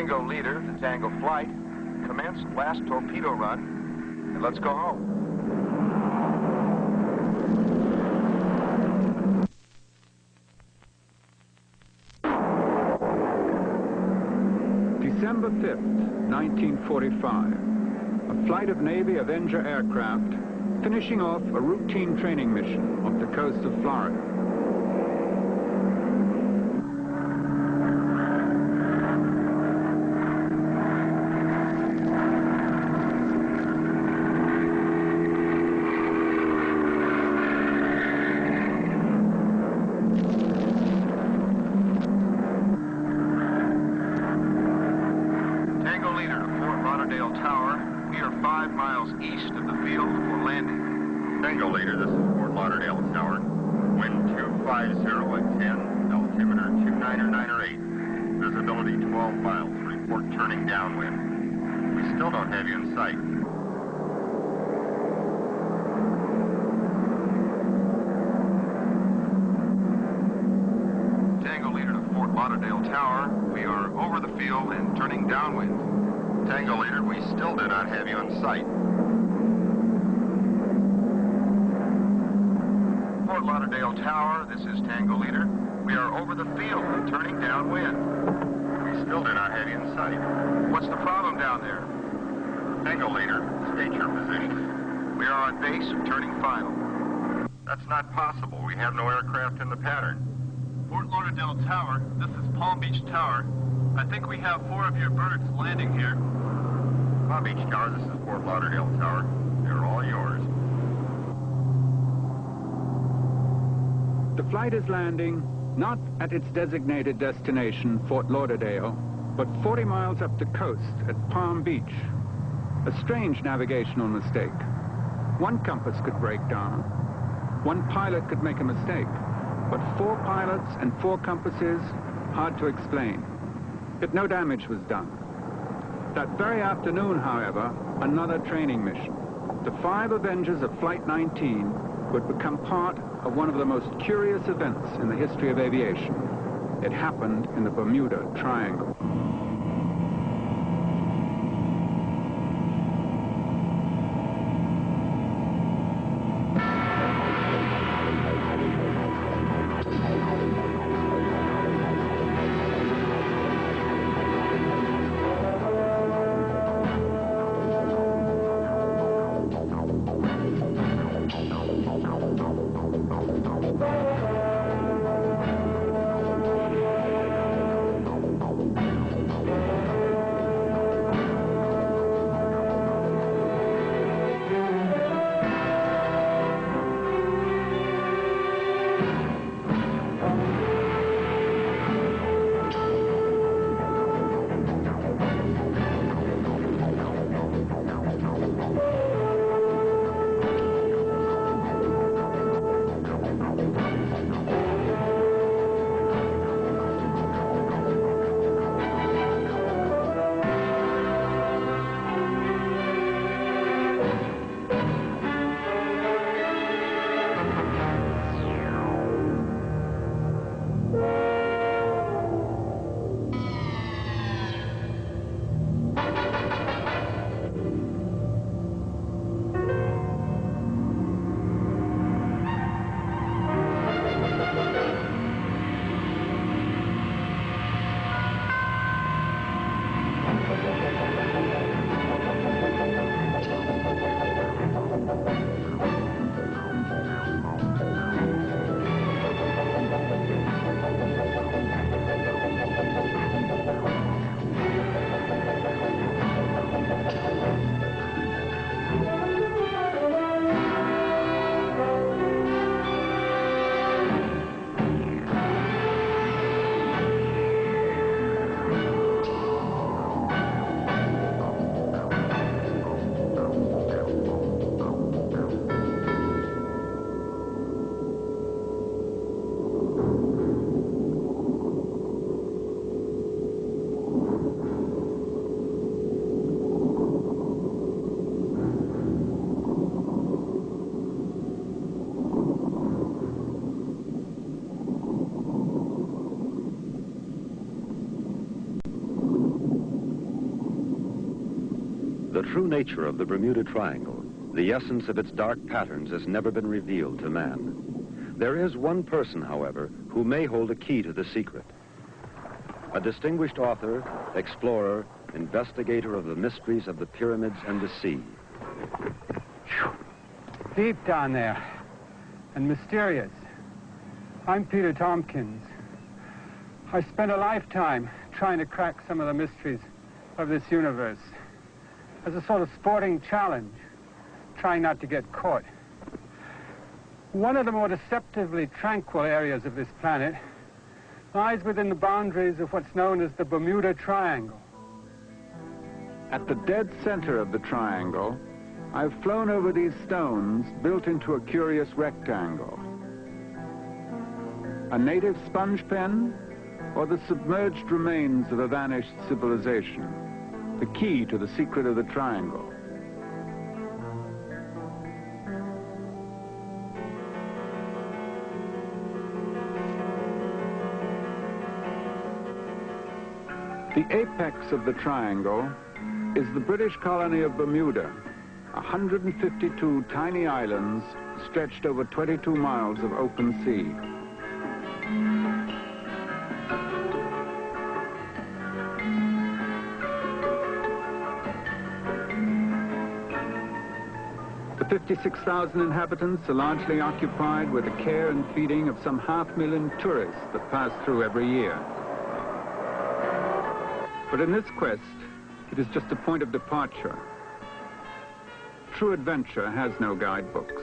Tango leader, the Tango flight, commence last torpedo run, and let's go home. December 5th, 1945. A flight of Navy Avenger aircraft finishing off a routine training mission off the coast of Florida. I think we have 4 of your birds landing here. Palm Beach Tower, this is Fort Lauderdale Tower. They're all yours. The flight is landing not at its designated destination, Fort Lauderdale, but 40 miles up the coast at Palm Beach. A strange navigational mistake. One compass could break down. One pilot could make a mistake. But 4 pilots and 4 compasses, hard to explain. Yet no damage was done. That very afternoon, however, another training mission. The 5 Avengers of Flight 19 would become part of one of the most curious events in the history of aviation. It happened in the Bermuda Triangle. The true nature of the Bermuda Triangle, the essence of its dark patterns, has never been revealed to man. There is one person, however, who may hold a key to the secret. A distinguished author, explorer, investigator of the mysteries of the pyramids and the sea. Deep down there, and mysterious. I'm Peter Tompkins. I spent a lifetime trying to crack some of the mysteries of this universe as a sort of sporting challenge, trying not to get caught. One of the more deceptively tranquil areas of this planet lies within the boundaries of what's known as the Bermuda Triangle. At the dead center of the triangle, I've flown over these stones built into a curious rectangle. A native sponge pen, or the submerged remains of a vanished civilization? The key to the secret of the triangle. The apex of the triangle is the British colony of Bermuda, 152 tiny islands stretched over 22 miles of open sea. The 56,000 inhabitants are largely occupied with the care and feeding of some 500,000 tourists that pass through every year. But in this quest, it is just a point of departure. True adventure has no guidebooks.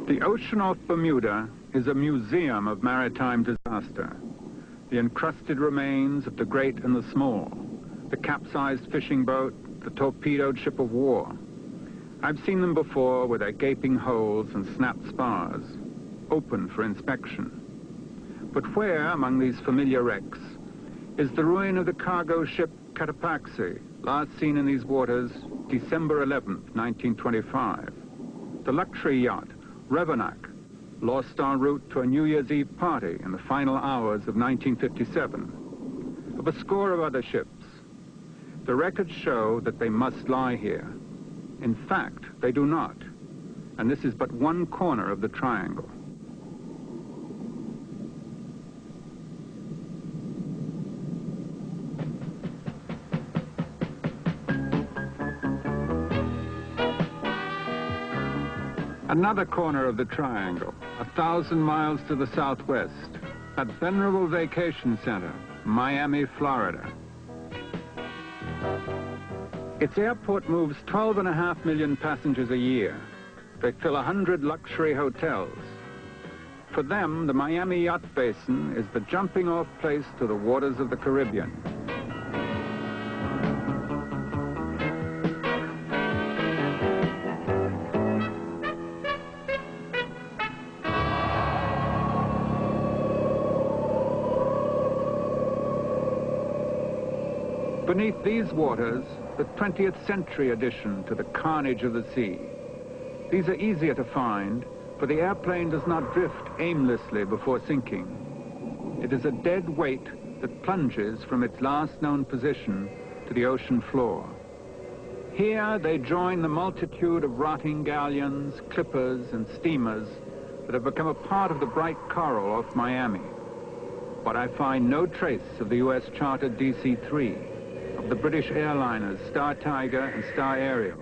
The ocean off Bermuda is a museum of maritime disaster. The encrusted remains of the great and the small, the capsized fishing boat, the torpedoed ship of war. I've seen them before with their gaping holes and snapped spars, open for inspection. But where, among these familiar wrecks, is the ruin of the cargo ship Cotopaxi, last seen in these waters December 11th, 1925? The luxury yacht Revenac, lost en route to a New Year's Eve party in the final hours of 1957. Of a score of other ships, the records show that they must lie here. In fact, they do not, and this is but one corner of the triangle. Another corner of the triangle, 1,000 miles to the southwest, at venerable vacation center, Miami, Florida. Its airport moves 12.5 million passengers a year. They fill 100 luxury hotels. For them, the Miami Yacht Basin is the jumping-off place to the waters of the Caribbean. Beneath these waters, the 20th century addition to the carnage of the sea. These are easier to find, for the airplane does not drift aimlessly before sinking. It is a dead weight that plunges from its last known position to the ocean floor. Here they join the multitude of rotting galleons, clippers, and steamers that have become a part of the bright coral off Miami. But I find no trace of the U.S. chartered DC-3, of the British airliners Star Tiger and Star Ariel,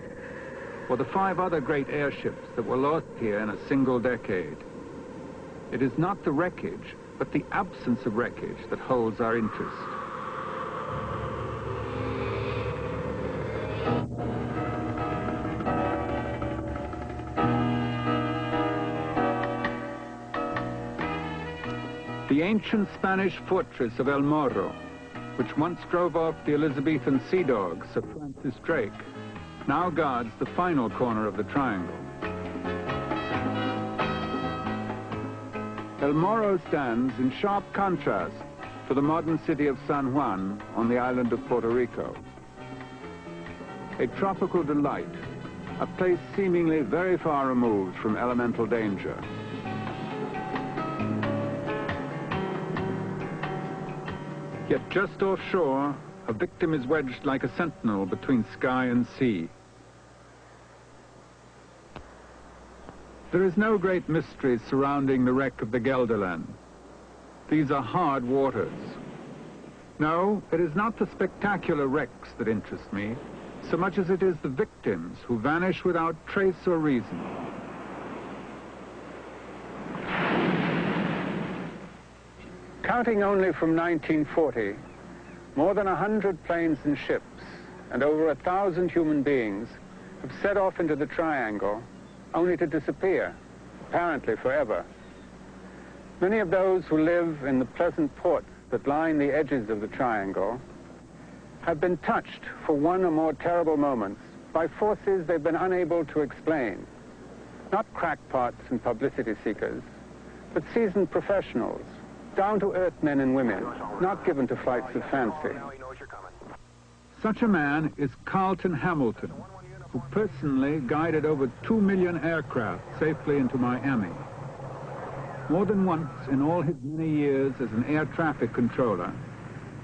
or the 5 other great airships that were lost here in a single decade. It is not the wreckage, but the absence of wreckage that holds our interest. The ancient Spanish fortress of El Morro, which once drove off the Elizabethan sea dog, Sir Francis Drake, now guards the final corner of the triangle. El Morro stands in sharp contrast to the modern city of San Juan on the island of Puerto Rico. A tropical delight, a place seemingly very far removed from elemental danger. Yet just offshore, a victim is wedged like a sentinel between sky and sea. There is no great mystery surrounding the wreck of the Gelderland. These are hard waters. No, it is not the spectacular wrecks that interest me, so much as it is the victims who vanish without trace or reason. Counting only from 1940, more than 100 planes and ships and over 1,000 human beings have set off into the triangle only to disappear, apparently forever. Many of those who live in the pleasant ports that line the edges of the triangle have been touched for one or more terrible moments by forces they've been unable to explain. Not crackpots and publicity seekers, but seasoned professionals, down-to-earth men and women, not given to flights of fancy. Such a man is Carlton Hamilton, who personally guided over 2 million aircraft safely into Miami. More than once in all his many years as an air traffic controller,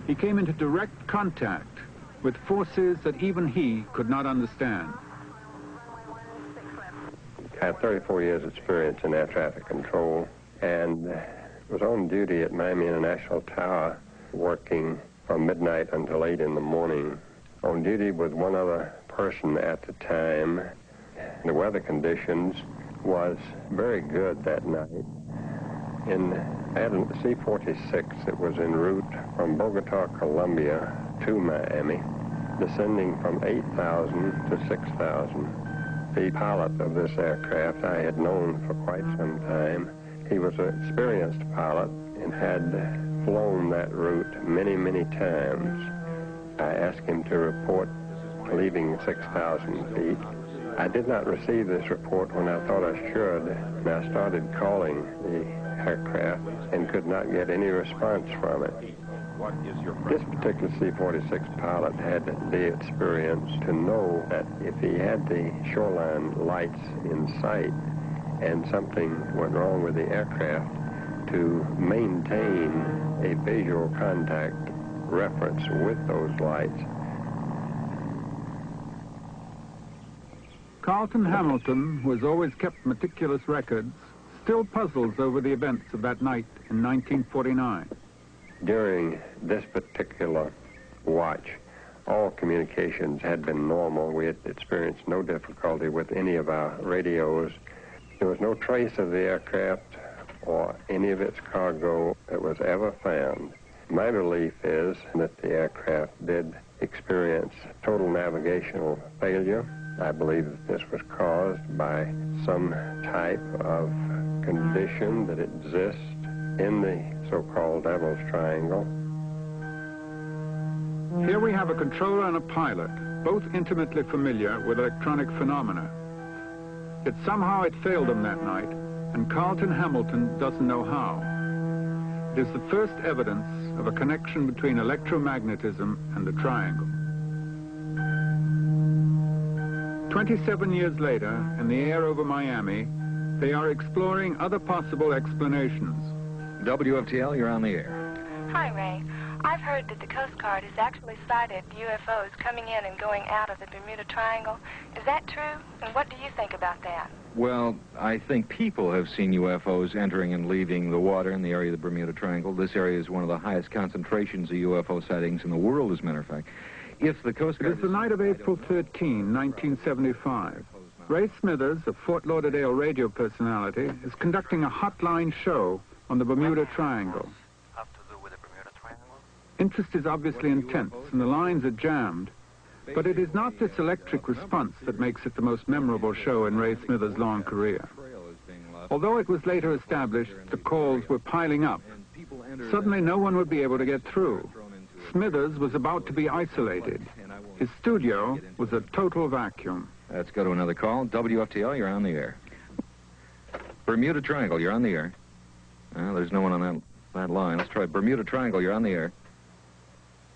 he came into direct contact with forces that even he could not understand. I had 34 years experience in air traffic control and was on duty at Miami International Tower, working from midnight until 8 in the morning. On duty with one other person at the time. The weather conditions was very good that night. I had a C-46 that was en route from Bogota, Colombia to Miami, descending from 8,000 to 6,000. The pilot of this aircraft I had known for quite some time. He was an experienced pilot and had flown that route many, many times. I asked him to report leaving 6,000 feet. I did not receive this report when I thought I should, and I started calling the aircraft and could not get any response from it. This particular C-46 pilot had the experience to know that if he had the shoreline lights in sight and something went wrong with the aircraft, to maintain a visual contact reference with those lights. Carlton Hamilton, who has always kept meticulous records, still puzzles over the events of that night in 1949. During this particular watch, all communications had been normal. We had experienced no difficulty with any of our radios. There was no trace of the aircraft or any of its cargo that was ever found. My belief is that the aircraft did experience total navigational failure. I believe that this was caused by some type of condition that exists in the so-called Devil's Triangle. Here we have a controller and a pilot, both intimately familiar with electronic phenomena. Yet somehow it failed them that night, and Carlton Hamilton doesn't know how. It is the first evidence of a connection between electromagnetism and the triangle. 27 years later, in the air over Miami, they are exploring other possible explanations. WFTL, you're on the air. Hi, Ray. I've heard that the Coast Guard has actually sighted UFOs coming in and going out of the Bermuda Triangle. Is that true? And what do you think about that? Well, I think people have seen UFOs entering and leaving the water in the area of the Bermuda Triangle. This area is one of the highest concentrations of UFO sightings in the world, as a matter of fact. If the Coast Guard... It is the night of April 13, 1975. Ray Smithers, a Fort Lauderdale radio personality, is conducting a hotline show on the Bermuda Triangle. Interest is obviously intense, and the lines are jammed. But it is not this electric response that makes it the most memorable show in Ray Smithers' long career. Although it was later established the calls were piling up, suddenly no one would be able to get through. Smithers was about to be isolated. His studio was a total vacuum. Let's go to another call. WFTL, you're on the air. Bermuda Triangle, you're on the air. There's no one on that line. Let's try Bermuda Triangle, you're on the air.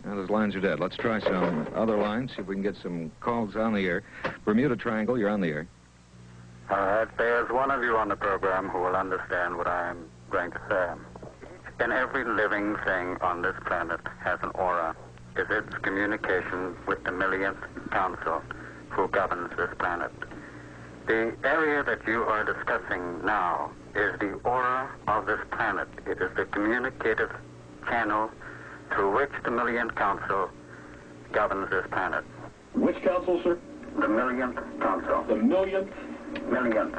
Now, those lines are dead. Let's try some other lines, see if we can get some calls on the air. Bermuda Triangle, you're on the air. All right, there's one of you on the program who will understand what I'm going to say. Each and every living thing on this planet has an aura. Is its communication with the millionth council who governs this planet. The area that you are discussing now is the aura of this planet. It is the communicative channel through which the millionth council governs this planet. Which council, sir? The millionth council. The millionth? Millionth.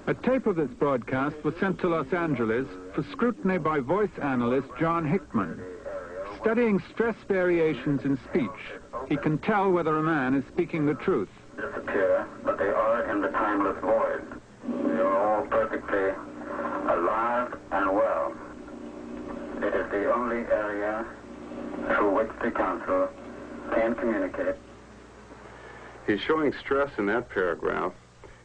A tape of this broadcast was sent to Los Angeles for scrutiny by voice analyst John Hickman. Studying stress variations in speech, he can tell whether a man is speaking the truth. Disappear, but they are in the timeless void. They are all perfectly alive and well. It is the only area through which the council can communicate. He's showing stress in that paragraph,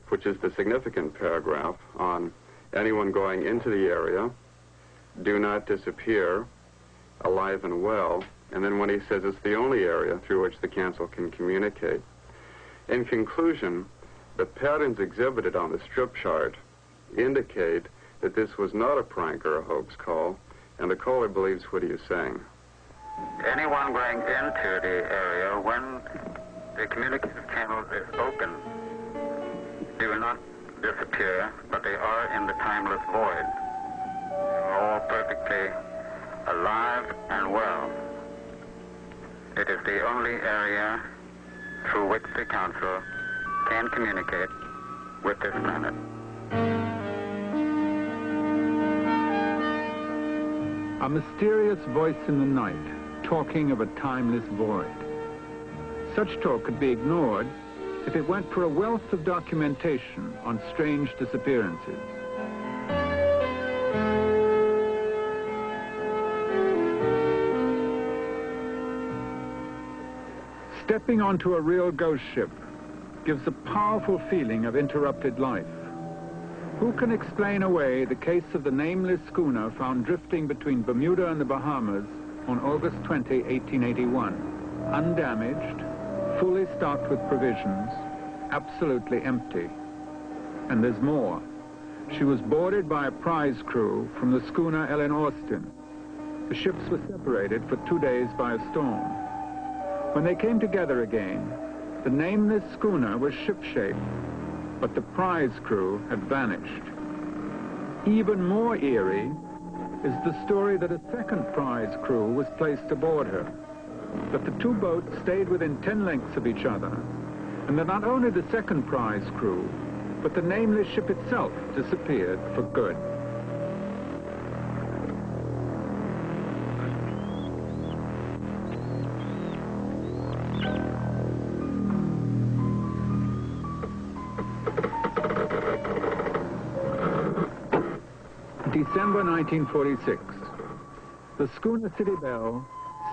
which is the significant paragraph, on anyone going into the area, do not disappear, alive and well, and then when he says it's the only area through which the council can communicate. In conclusion, the patterns exhibited on the strip chart indicate that this was not a prank or a hoax call, and the caller believes what he is saying. Anyone going into the area when the communicative channel is open do not disappear, but they are in the timeless void. They are all perfectly alive and well. It is the only area through which the council can communicate with this planet. A mysterious voice in the night, talking of a timeless void. Such talk could be ignored if it went for a wealth of documentation on strange disappearances. Stepping onto a real ghost ship gives a powerful feeling of interrupted life. Who can explain away the case of the nameless schooner found drifting between Bermuda and the Bahamas on August 20, 1881, undamaged, fully stocked with provisions, absolutely empty? And there's more. She was boarded by a prize crew from the schooner Ellen Austin. The ships were separated for 2 days by a storm. When they came together again, the nameless schooner was shipshape, but the prize crew had vanished. Even more eerie is the story that a second prize crew was placed aboard her, that the two boats stayed within 10 lengths of each other, and that not only the second prize crew, but the nameless ship itself disappeared for good. December 1946. The schooner City Belle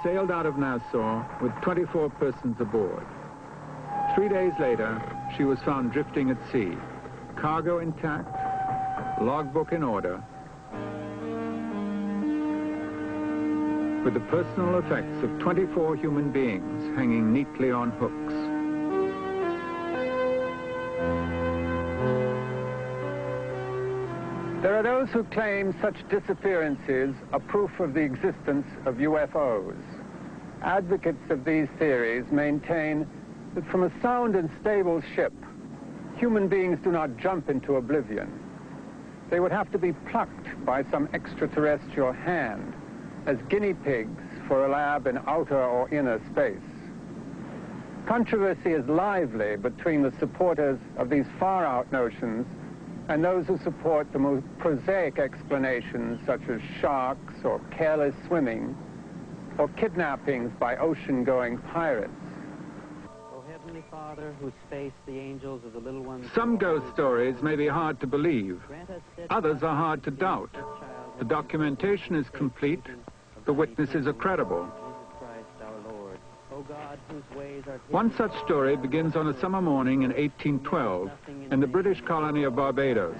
sailed out of Nassau with 24 persons aboard. 3 days later, she was found drifting at sea, cargo intact, logbook in order, with the personal effects of 24 human beings hanging neatly on hooks. There are those who claim such disappearances are proof of the existence of UFOs. Advocates of these theories maintain that from a sound and stable ship, human beings do not jump into oblivion. They would have to be plucked by some extraterrestrial hand as guinea pigs for a lab in outer or inner space. Controversy is lively between the supporters of these far-out notions and those who support the most prosaic explanations such as sharks or careless swimming or kidnappings by ocean-going pirates. O Heavenly Father, whose face the angels of the little ones... Some ghost stories may be hard to believe. Others are hard to doubt. The documentation is complete. The witnesses are credible. One such story begins on a summer morning in 1812 in the British colony of Barbados.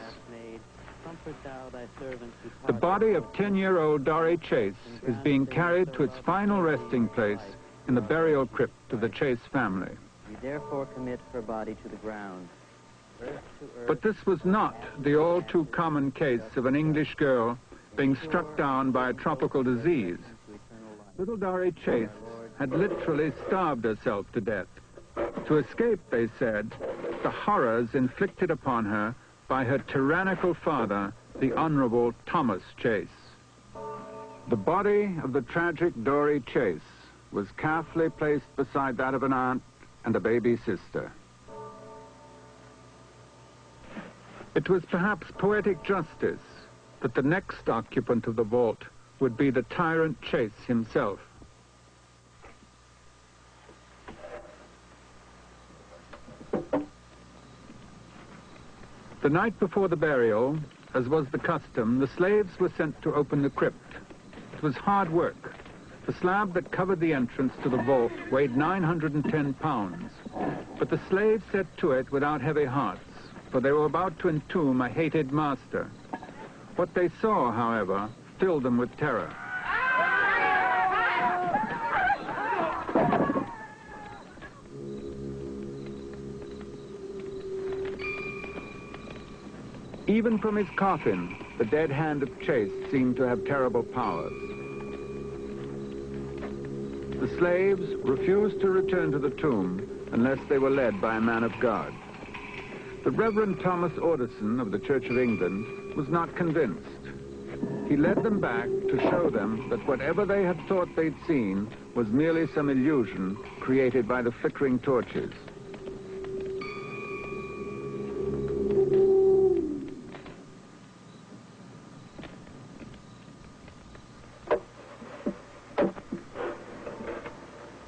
Comfort thou thy servant whose The heart body is of full. 10-year-old Dory Chase is being carried to its final resting place in the burial crypt of the Chase family. We therefore commit her body to the ground. Earth to earth. But this was not the all-too-common case of an English girl being struck down by a tropical disease. Little Dory Chase had literally starved herself to death. To escape, they said, the horrors inflicted upon her by her tyrannical father, the Honorable Thomas Chase. The body of the tragic Dory Chase was carefully placed beside that of an aunt and a baby sister. It was perhaps poetic justice that the next occupant of the vault would be the tyrant Chase himself. The night before the burial, as was the custom, the slaves were sent to open the crypt. It was hard work. The slab that covered the entrance to the vault weighed 910 pounds, but the slaves set to it without heavy hearts, for they were about to entomb a hated master. What they saw, however, filled them with terror. Even from his coffin, the dead hand of Chase seemed to have terrible powers. The slaves refused to return to the tomb unless they were led by a man of God. The Reverend Thomas Orderson of the Church of England was not convinced. He led them back to show them that whatever they had thought they'd seen was merely some illusion created by the flickering torches.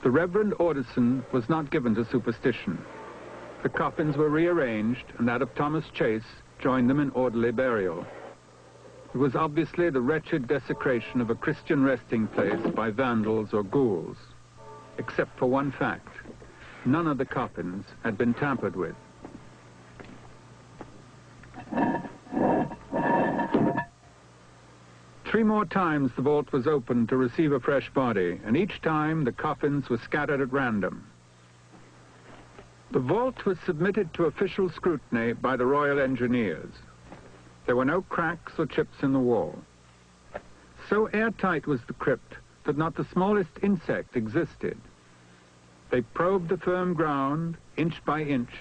The Reverend Orderson was not given to superstition. The coffins were rearranged, and that of Thomas Chase joined them in orderly burial. It was obviously the wretched desecration of a Christian resting place by vandals or ghouls, except for one fact. None of the coffins had been tampered with. Three more times the vault was opened to receive a fresh body, and each time the coffins were scattered at random. The vault was submitted to official scrutiny by the Royal Engineers. There were no cracks or chips in the wall. So airtight was the crypt that not the smallest insect existed. They probed the firm ground, inch by inch,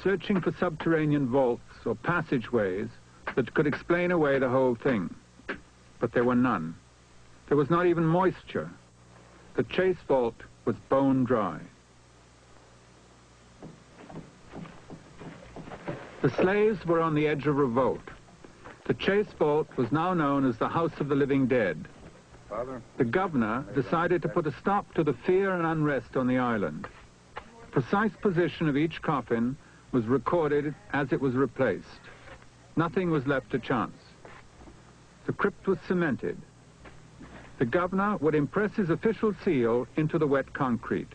searching for subterranean vaults or passageways that could explain away the whole thing. But there were none. There was not even moisture. The Chase vault was bone dry. The slaves were on the edge of revolt. The Chase vault was now known as the House of the Living Dead. Father? The governor decided to put a stop to the fear and unrest on the island. The precise position of each coffin was recorded as it was replaced. Nothing was left to chance. The crypt was cemented. The governor would impress his official seal into the wet concrete.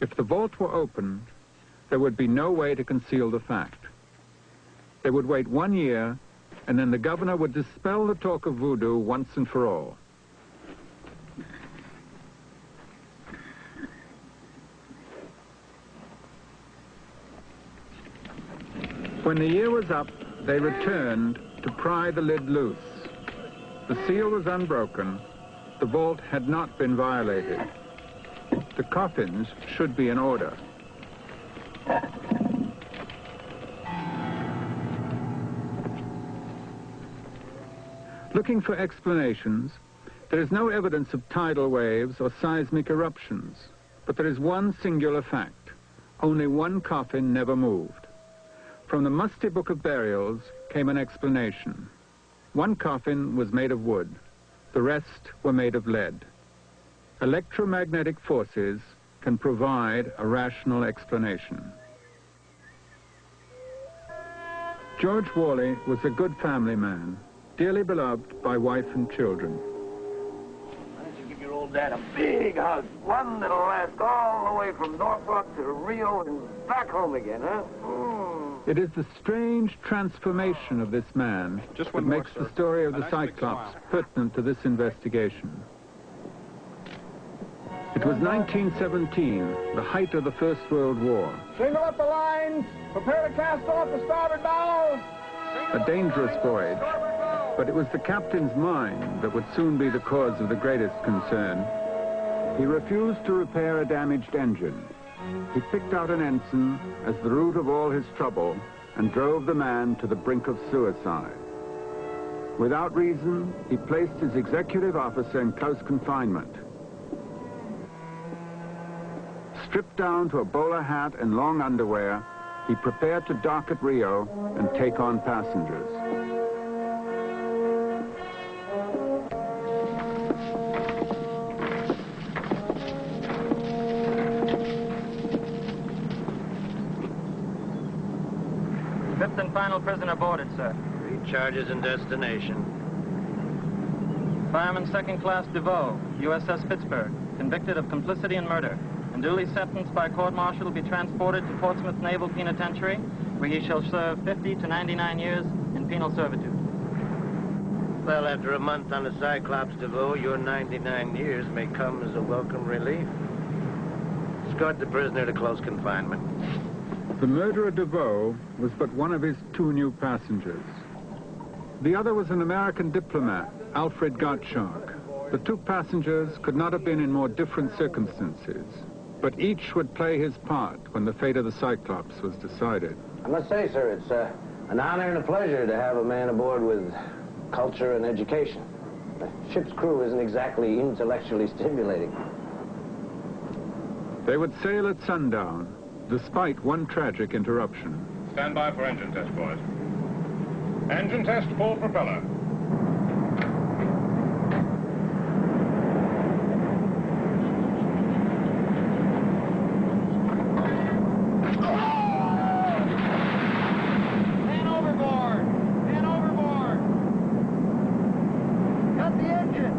If the vault were opened, there would be no way to conceal the fact. They would wait 1 year, and then the governor would dispel the talk of voodoo once and for all. When the year was up, they returned to pry the lid loose. The seal was unbroken. The vault had not been violated. The coffins should be in order. Looking for explanations, there is no evidence of tidal waves or seismic eruptions, but there is one singular fact. Only one coffin never moved. From the musty book of burials came an explanation. One coffin was made of wood. The rest were made of lead. Electromagnetic forces can provide a rational explanation. George Worley was a good family man, dearly beloved by wife and children. Why don't you give your old dad a big hug, one that'll last all the way from Norfolk to Rio and back home again, huh? It is the strange transformation of this man that makes the story of the Cyclops pertinent to this investigation. It was 1917, the height of the First World War. Single up the lines. Prepare to cast off the starboard bow. A dangerous voyage, but it was the captain's mind that would soon be the cause of the greatest concern. He refused to repair a damaged engine. He picked out an ensign as the root of all his trouble and drove the man to the brink of suicide. Without reason, he placed his executive officer in close confinement. Stripped down to a bowler hat and long underwear, he prepared to dock at Rio and take on passengers. Fifth and final prisoner boarded, sir. Read charges and destination. Fireman second class DeVoe, USS Pittsburgh, convicted of complicity in murder, and duly sentenced by court-martial to be transported to Portsmouth Naval Penitentiary, where he shall serve 50 to 99 years in penal servitude. Well, after a month on the Cyclops, DeVoe, your 99 years may come as a welcome relief. Escort the prisoner to close confinement. The murderer DeVoe was but one of his 2 new passengers. The other was an American diplomat, Alfred Gottschalk. The 2 passengers could not have been in more different circumstances, but each would play his part when the fate of the Cyclops was decided. I must say, sir, it's an honor and a pleasure to have a man aboard with culture and education. The ship's crew isn't exactly intellectually stimulating. They would sail at sundown, despite one tragic interruption. Stand by for engine test, boys. Engine test, full propeller. Man overboard! Man overboard! Cut the engine!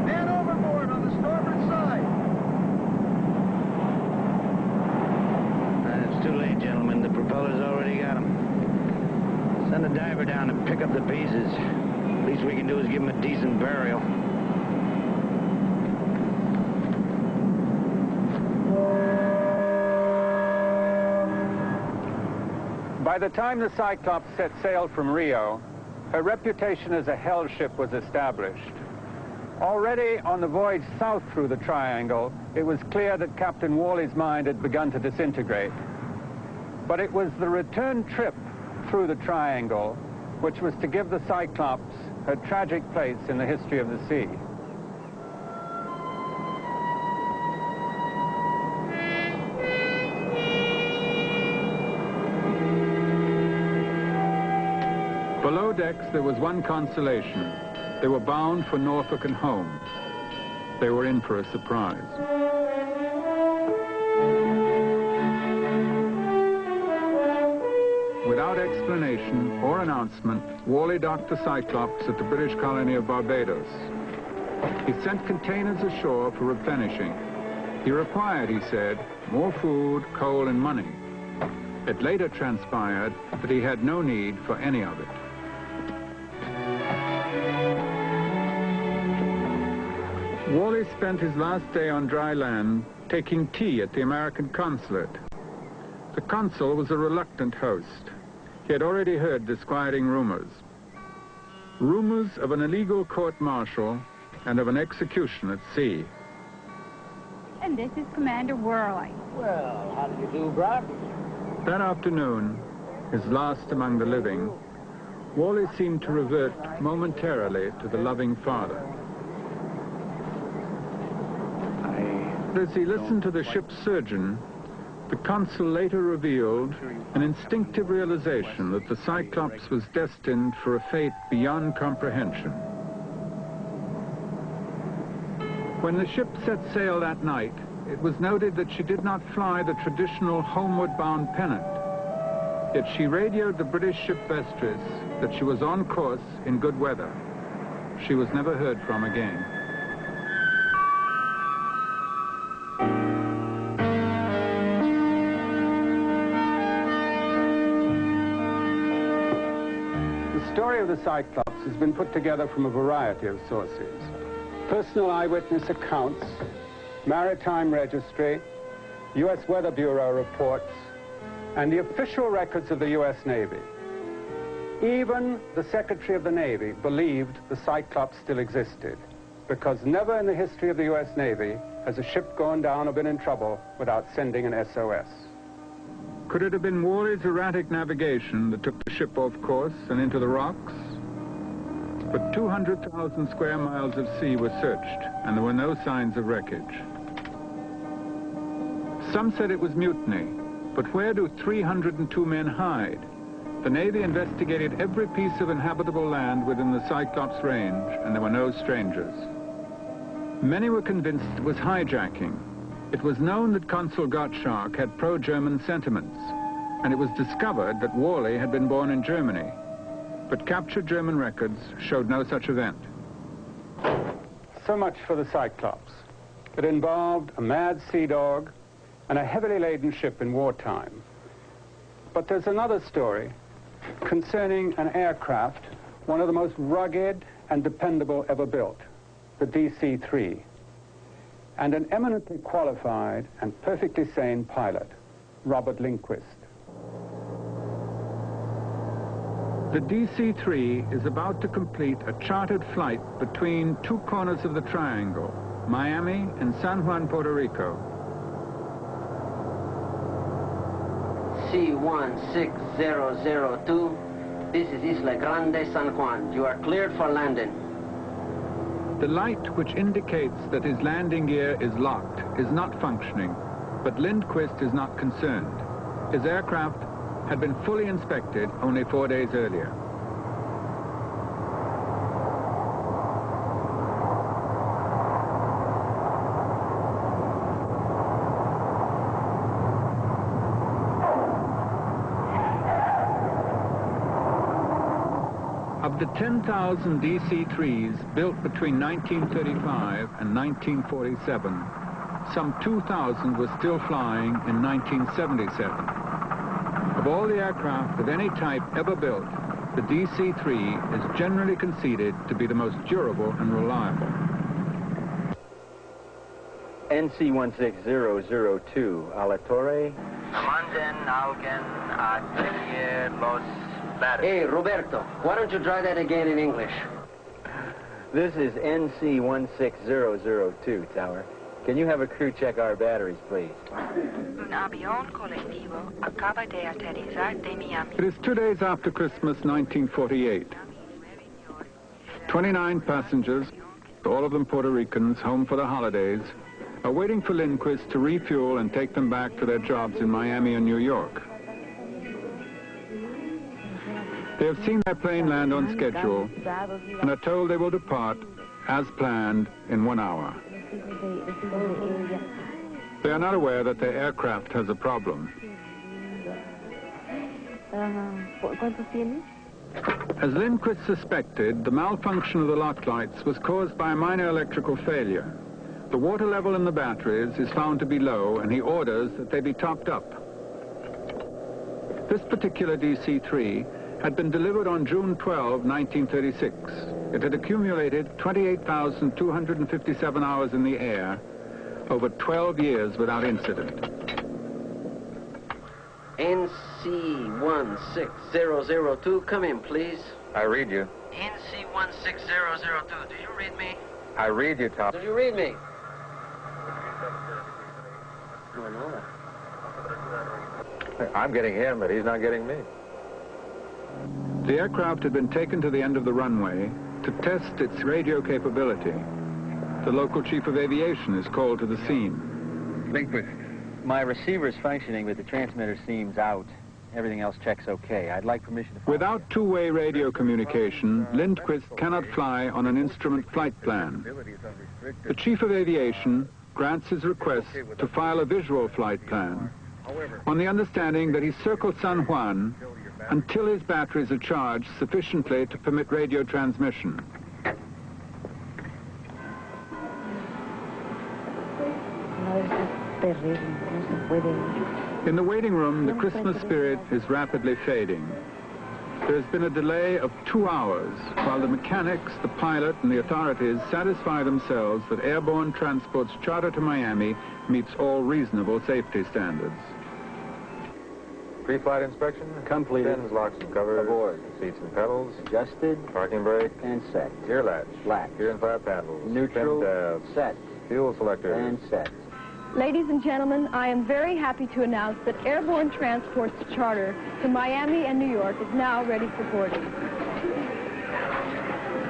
Man overboard on the starboard side! It's too late, gentlemen. The propeller's already got him. Send a diver down and pick up the pieces. Least we can do is give him a decent burial. By the time the Cyclops set sail from Rio, her reputation as a hell ship was established. Already on the voyage south through the triangle, it was clear that Captain Worley's mind had begun to disintegrate. But it was the return trip through the triangle which was to give the Cyclops her tragic place in the history of the sea. Below decks, there was one consolation. They were bound for Norfolk and home. They were in for a surprise. Without explanation or announcement, Worley docked the Cyclops at the British colony of Barbados. He sent containers ashore for replenishing. He required, he said, more food, coal, and money. It later transpired that he had no need for any of it. Worley spent his last day on dry land taking tea at the American consulate. The consul was a reluctant host. He had already heard disquieting rumors. Rumors of an illegal court-martial and of an execution at sea. And this is Commander Worley. Well, how did you do, Brock? That afternoon, his last among the living, Worley seemed to revert momentarily to the loving father. As he listened to the ship's surgeon, the consul later revealed an instinctive realization that the Cyclops was destined for a fate beyond comprehension. When the ship set sail that night, it was noted that she did not fly the traditional homeward-bound pennant. Yet she radioed the British ship Vestris that she was on course in good weather. She was never heard from again. story of the Cyclops has been put together from a variety of sources. Personal eyewitness accounts, maritime registry, U.S. Weather Bureau reports, and the official records of the U.S. Navy. Even the Secretary of the Navy believed the Cyclops still existed, because never in the history of the U.S. Navy has a ship gone down or been in trouble without sending an SOS. Could it have been Worley's erratic navigation that took the ship off course and into the rocks? But 200,000 square miles of sea were searched, and there were no signs of wreckage. Some said it was mutiny, but where do 302 men hide? The Navy investigated every piece of inhabitable land within the Cyclops range, and there were no strangers. Many were convinced it was hijacking. It was known that Consul Gottschalk had pro-German sentiments, and it was discovered that Worley had been born in Germany. But captured German records showed no such event. So much for the Cyclops. It involved a mad sea dog and a heavily laden ship in wartime. But there's another story concerning an aircraft, one of the most rugged and dependable ever built, the DC-3, and an eminently qualified and perfectly sane pilot, Robert Lindquist. The DC-3 is about to complete a chartered flight between two corners of the triangle, Miami and San Juan, Puerto Rico. C-16002, this is Isla Grande, San Juan. You are cleared for landing. The light which indicates that his landing gear is locked is not functioning, but Lindquist is not concerned. His aircraft had been fully inspected only 4 days earlier. Of the 10,000 DC-3s built between 1935 and 1947, some 2,000 were still flying in 1977. Of all the aircraft of any type ever built, the DC-3 is generally conceded to be the most durable and reliable. NC-16002, a la Torre. Manden alguien atelier los batteries. Hey, Roberto, why don't you try that again in English? This is NC-16002, Tower. Can you have a crew check our batteries, please? Un avión colectivo acaba de aterrizar de Miami. It is 2 days after Christmas, 1948. 29 passengers, all of them Puerto Ricans, home for the holidays, are waiting for Lindquist to refuel and take them back to their jobs in Miami and New York. They have seen their plane land on schedule and are told they will depart, as planned, in 1 hour. They are not aware that their aircraft has a problem. As Lindquist suspected, the malfunction of the lock lights was caused by a minor electrical failure. The water level in the batteries is found to be low, and he orders that they be topped up. This particular DC-3 had been delivered on June 12, 1936. It had accumulated 28,257 hours in the air, over 12 years without incident. NC-16002, come in, please. I read you. NC-16002, do you read me? I read you, Tom. Do you read me? I'm getting him, but he's not getting me. The aircraft had been taken to the end of the runway to test its radio capability. The local chief of aviation is called to the scene. Lindquist, my receiver's functioning, but the transmitter seems out. Everything else checks okay. I'd like permission to fly. Without two-way radio communication, Lindquist cannot fly on an instrument flight plan. The chief of aviation grants his request to file a visual flight plan on the understanding that he circles San Juan until his batteries are charged sufficiently to permit radio transmission. In the waiting room, the Christmas spirit is rapidly fading. There has been a delay of 2 hours, while the mechanics, the pilot, and the authorities satisfy themselves that airborne transport's charter to Miami meets all reasonable safety standards. Pre-flight inspection? Completed. Pins, locks, and covers. Aboard. Seats and pedals. Adjusted. Parking brake. And set. Gear latch. Latch. Gear and flap handles. Neutral. Pin tabs. Set. Fuel selector. And set. Ladies and gentlemen, I am very happy to announce that airborne transport's charter to Miami and New York is now ready for boarding.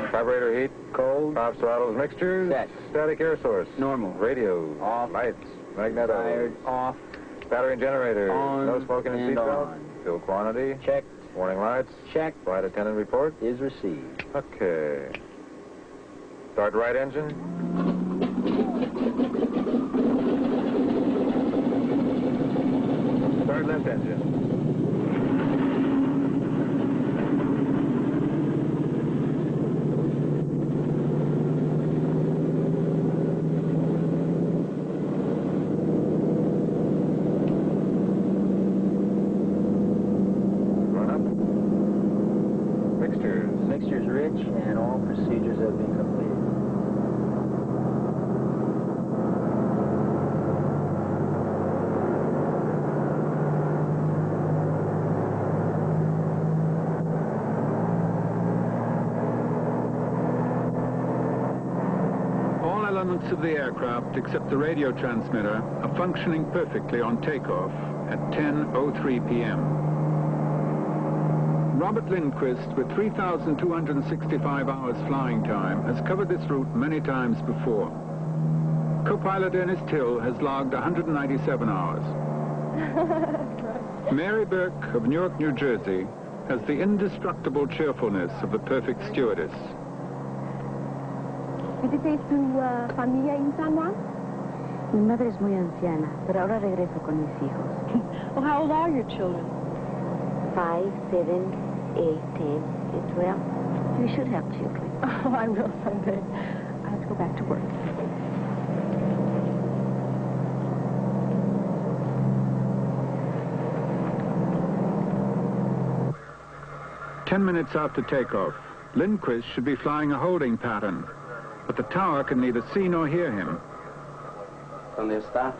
Carburetor heat. Cold. Props, throttles, mixtures. Set. Static air source. Normal. Radio. Off. Lights. Magneto. Fired. Off. Battery and generator. On. No smoking in And seatbelt. on. Fuel quantity. Checked. Warning lights. Check. Flight attendant report. Is received. Okay. Start right engine. Start left engine. Run up. Mixtures. Mixture's rich, and all procedures have been completed. All elements of the aircraft, except the radio transmitter, are functioning perfectly on takeoff at 10:03 p.m. Robert Lindquist, with 3,265 hours flying time, has covered this route many times before. Co-pilot Ernest Hill has logged 197 hours. Mary Burke of Newark, New Jersey, has the indestructible cheerfulness of the perfect stewardess. ¿Visité su familia en San Juan? Mi madre es muy anciana, pero ahora regreso con mis hijos. Well, how old are your children? 5, 7, 8, 10, and 12. You should have children. Oh, I will someday. I have to go back to work. Ten minutes after takeoff, Lindquist should be flying a holding pattern, but the tower can neither see nor hear him. ¿Dónde está?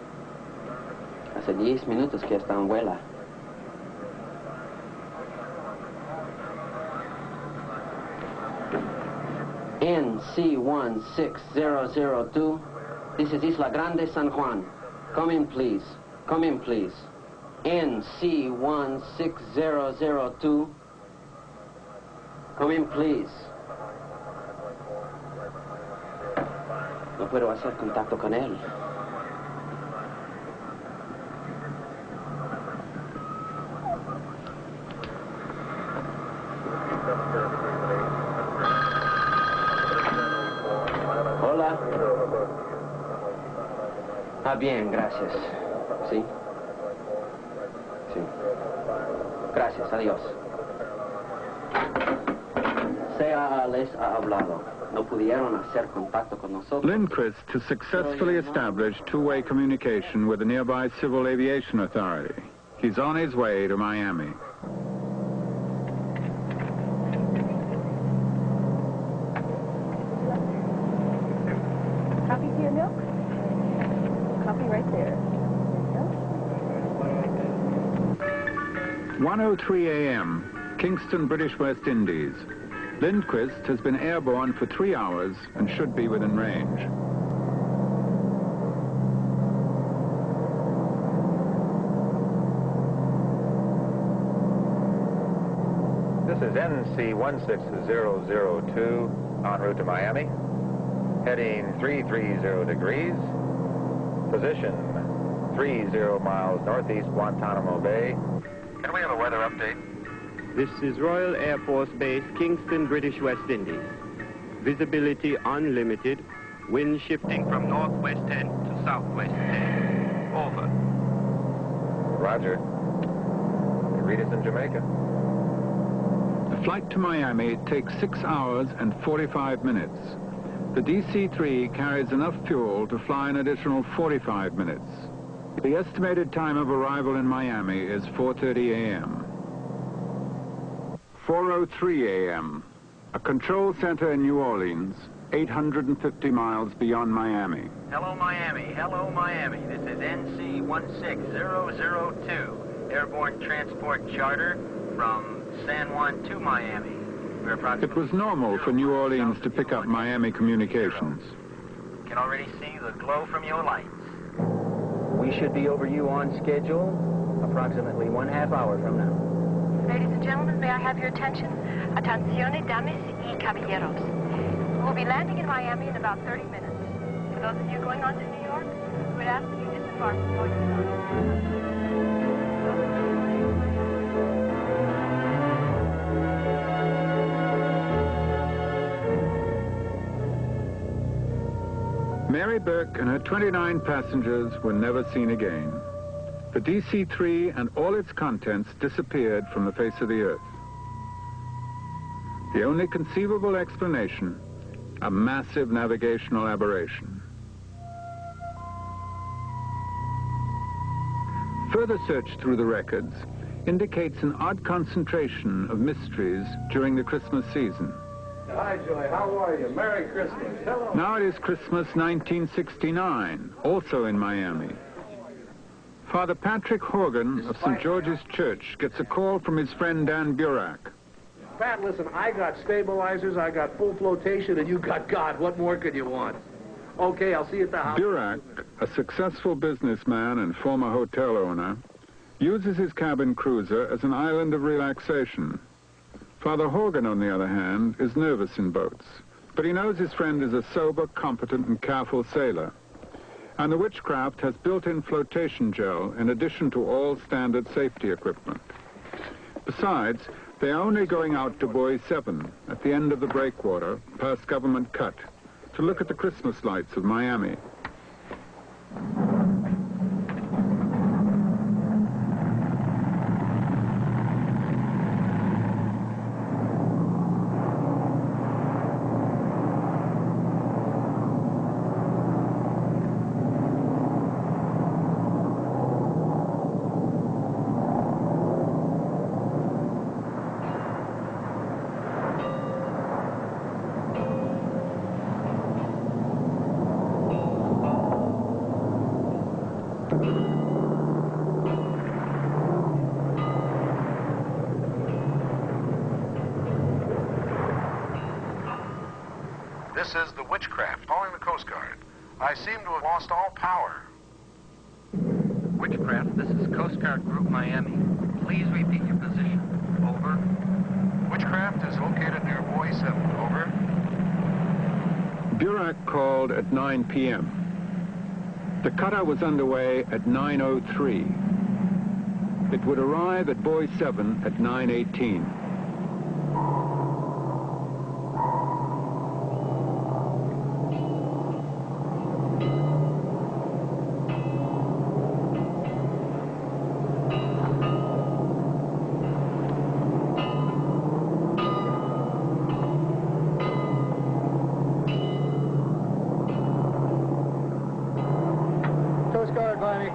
Hace 10 minutos que está en vuela. NC16002. This is Isla Grande, San Juan. Come in, please. Come in, please. NC16002. Come in, please. No puedo hacer contacto con él. Hola. Ah, bien, gracias. ¿Sí? Sí. Gracias, adiós. Sea les ha hablado. No pudieron hacer contacto con nosotros. Lindquist has successfully established two-way communication with the nearby Civil Aviation Authority. He's on his way to Miami. Coffee for your milk? Coffee right there. 1:03 a.m., Kingston, British West Indies. Lindquist has been airborne for 3 hours and should be within range. This is NC16002 en route to Miami. Heading 330 degrees. Position 30 miles northeast Guantanamo Bay. Can we have a weather update? This is Royal Air Force Base, Kingston, British West Indies. Visibility unlimited. Wind shifting from northwest 10 to southwest 10. Over. Roger. Read us in Jamaica. The flight to Miami takes 6 hours and 45 minutes. The DC-3 carries enough fuel to fly an additional 45 minutes. The estimated time of arrival in Miami is 4:30 a.m. 4:03 a.m. A control center in New Orleans, 850 miles beyond Miami. Hello, Miami. Hello, Miami. This is NC 16002, Airborne Transport Charter from San Juan to Miami. It was normal for New Orleans to pick up Miami communications. Can already see the glow from your lights. We should be over you on schedule approximately 1/2 hour from now. Ladies and gentlemen, may I have your attention? Attenzione, dames y caballeros. We'll be landing in Miami in about 30 minutes. For those of you going on to New York, we'd ask that you disembark before you start. Mary Burke and her 29 passengers were never seen again. The DC-3 and all its contents disappeared from the face of the Earth. The only conceivable explanation, a massive navigational aberration. Further search through the records indicates an odd concentration of mysteries during the Christmas season. Hi, Joy. How are you? Merry Christmas. Hello. Now it is Christmas 1969, also in Miami. Father Patrick Horgan of St. George's Church gets a call from his friend Dan Burak. Pat, listen, I got stabilizers, I got full flotation, and you got God. What more could you want? Okay, I'll see you at the house. Burak, a successful businessman and former hotel owner, uses his cabin cruiser as an island of relaxation. Father Horgan, on the other hand, is nervous in boats, but he knows his friend is a sober, competent, and careful sailor. And the Witchcraft has built-in flotation gel in addition to all standard safety equipment. Besides, they are only going out to Buoy 7 at the end of the breakwater, past Government Cut, to look at the Christmas lights of Miami. This is the Witchcraft, calling the Coast Guard. I seem to have lost all power. Witchcraft, this is Coast Guard Group Miami. Please repeat your position. Over. Witchcraft is located near Buoy 7. Over. Burak called at 9 p.m. The cutter was underway at 9:03. It would arrive at Buoy 7 at 9:18.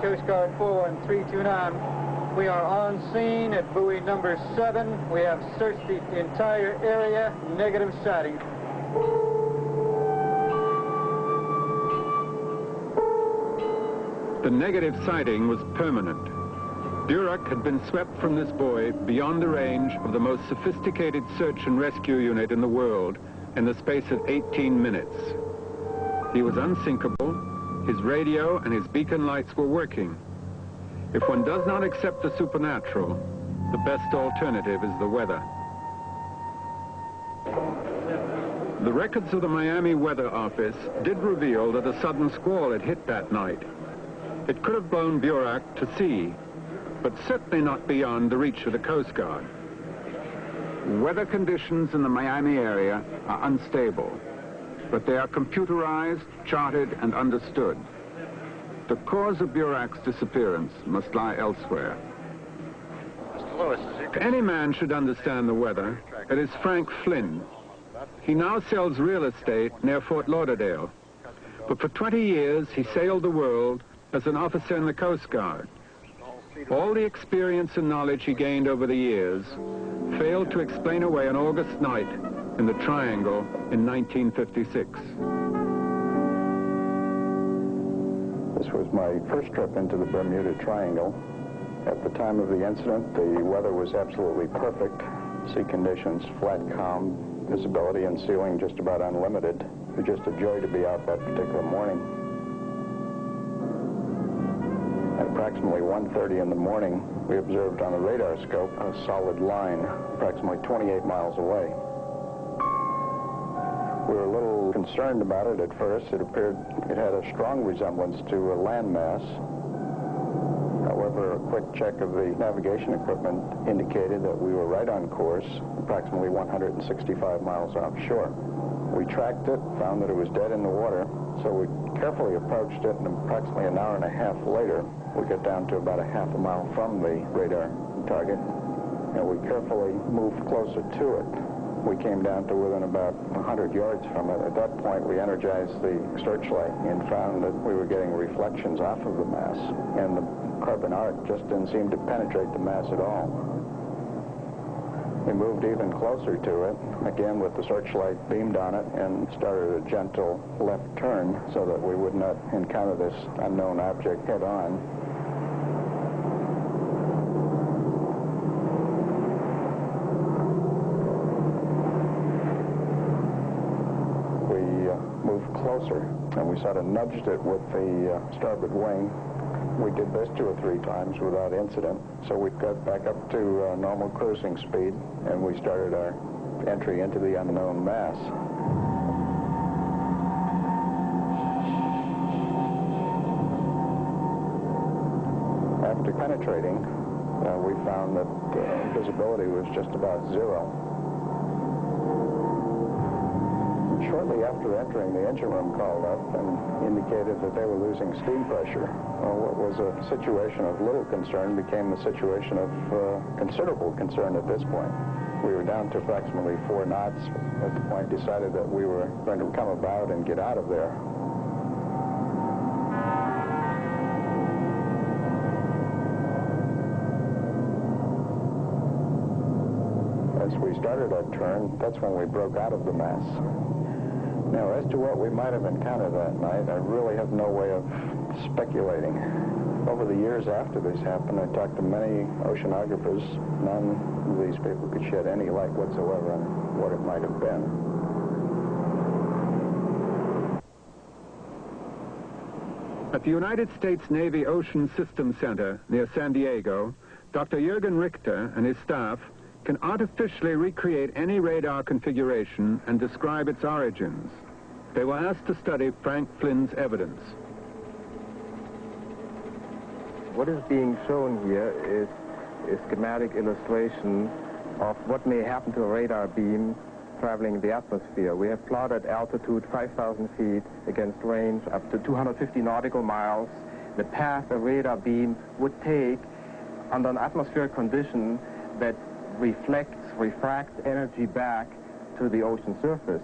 Coast Guard 41329. We are on scene at buoy number 7. We have searched the entire area. Negative sighting. The negative sighting was permanent. Burak had been swept from this buoy beyond the range of the most sophisticated search and rescue unit in the world in the space of 18 minutes. He was unsinkable. His radio and his beacon lights were working. If one does not accept the supernatural, the best alternative is the weather. The records of the Miami Weather Office did reveal that a sudden squall had hit that night. It could have blown Burak to sea, but certainly not beyond the reach of the Coast Guard. Weather conditions in the Miami area are unstable, but they are computerized, charted, and understood. The cause of Burak's disappearance must lie elsewhere. If any man should understand the weather, it is Frank Flynn. He now sells real estate near Fort Lauderdale, but for 20 years he sailed the world as an officer in the Coast Guard. All the experience and knowledge he gained over the years failed to explain away an August night in the Triangle in 1956. This was my first trip into the Bermuda Triangle. At the time of the incident, the weather was absolutely perfect. Sea conditions, flat, calm, visibility and ceiling just about unlimited. It was just a joy to be out that particular morning. At approximately 1:30 in the morning, we observed on a radar scope a solid line approximately 28 miles away. We were a little concerned about it at first. It appeared it had a strong resemblance to a landmass. However, a quick check of the navigation equipment indicated that we were right on course, approximately 165 miles offshore. We tracked it, found that it was dead in the water, so we carefully approached it, and approximately an hour and a half later, we got down to about a half a mile from the radar target, and we carefully moved closer to it. We came down to within about 100 yards from it. At that point, we energized the searchlight and found that we were getting reflections off of the mass, and the carbon arc just didn't seem to penetrate the mass at all. We moved even closer to it, again with the searchlight beamed on it, and started a gentle left turn so that we would not encounter this unknown object head on. Closer, and we sort of nudged it with the starboard wing. We did this 2 or 3 times without incident, so we got back up to normal cruising speed, and we started our entry into the unknown mass. After penetrating, we found that visibility was just about 0. Shortly after entering, the engine room called up and indicated that they were losing steam pressure. Well, what was a situation of little concern became a situation of considerable concern at this point. We were down to approximately 4 knots. At the point, decided that we were going to come about and get out of there. As we started our turn, that's when we broke out of the mass. Now, as to what we might have encountered that night, I really have no way of speculating. Over the years after this happened, I talked to many oceanographers. None of these people could shed any light whatsoever on what it might have been. At the United States Navy Ocean Systems Center near San Diego, Dr. Jürgen Richter and his staff can artificially recreate any radar configuration and describe its origins. They were asked to study Frank Flynn's evidence. What is being shown here is a schematic illustration of what may happen to a radar beam traveling in the atmosphere. We have plotted altitude 5,000 feet against range up to 250 nautical miles, the path a radar beam would take under an atmospheric condition that refracts energy back to the ocean surface.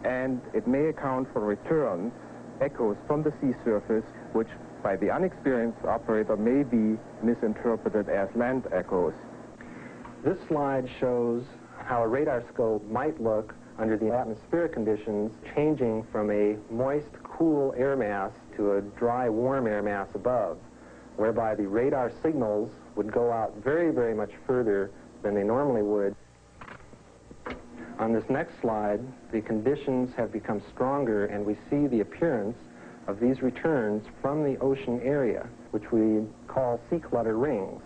And it may account for returns, echoes from the sea surface, which by the unexperienced operator may be misinterpreted as land echoes. This slide shows how a radar scope might look under the atmospheric conditions, changing from a moist, cool air mass to a dry, warm air mass above, whereby the radar signals would go out very, very much further than they normally would. On this next slide, the conditions have become stronger, and we see the appearance of these returns from the ocean area, which we call sea clutter rings.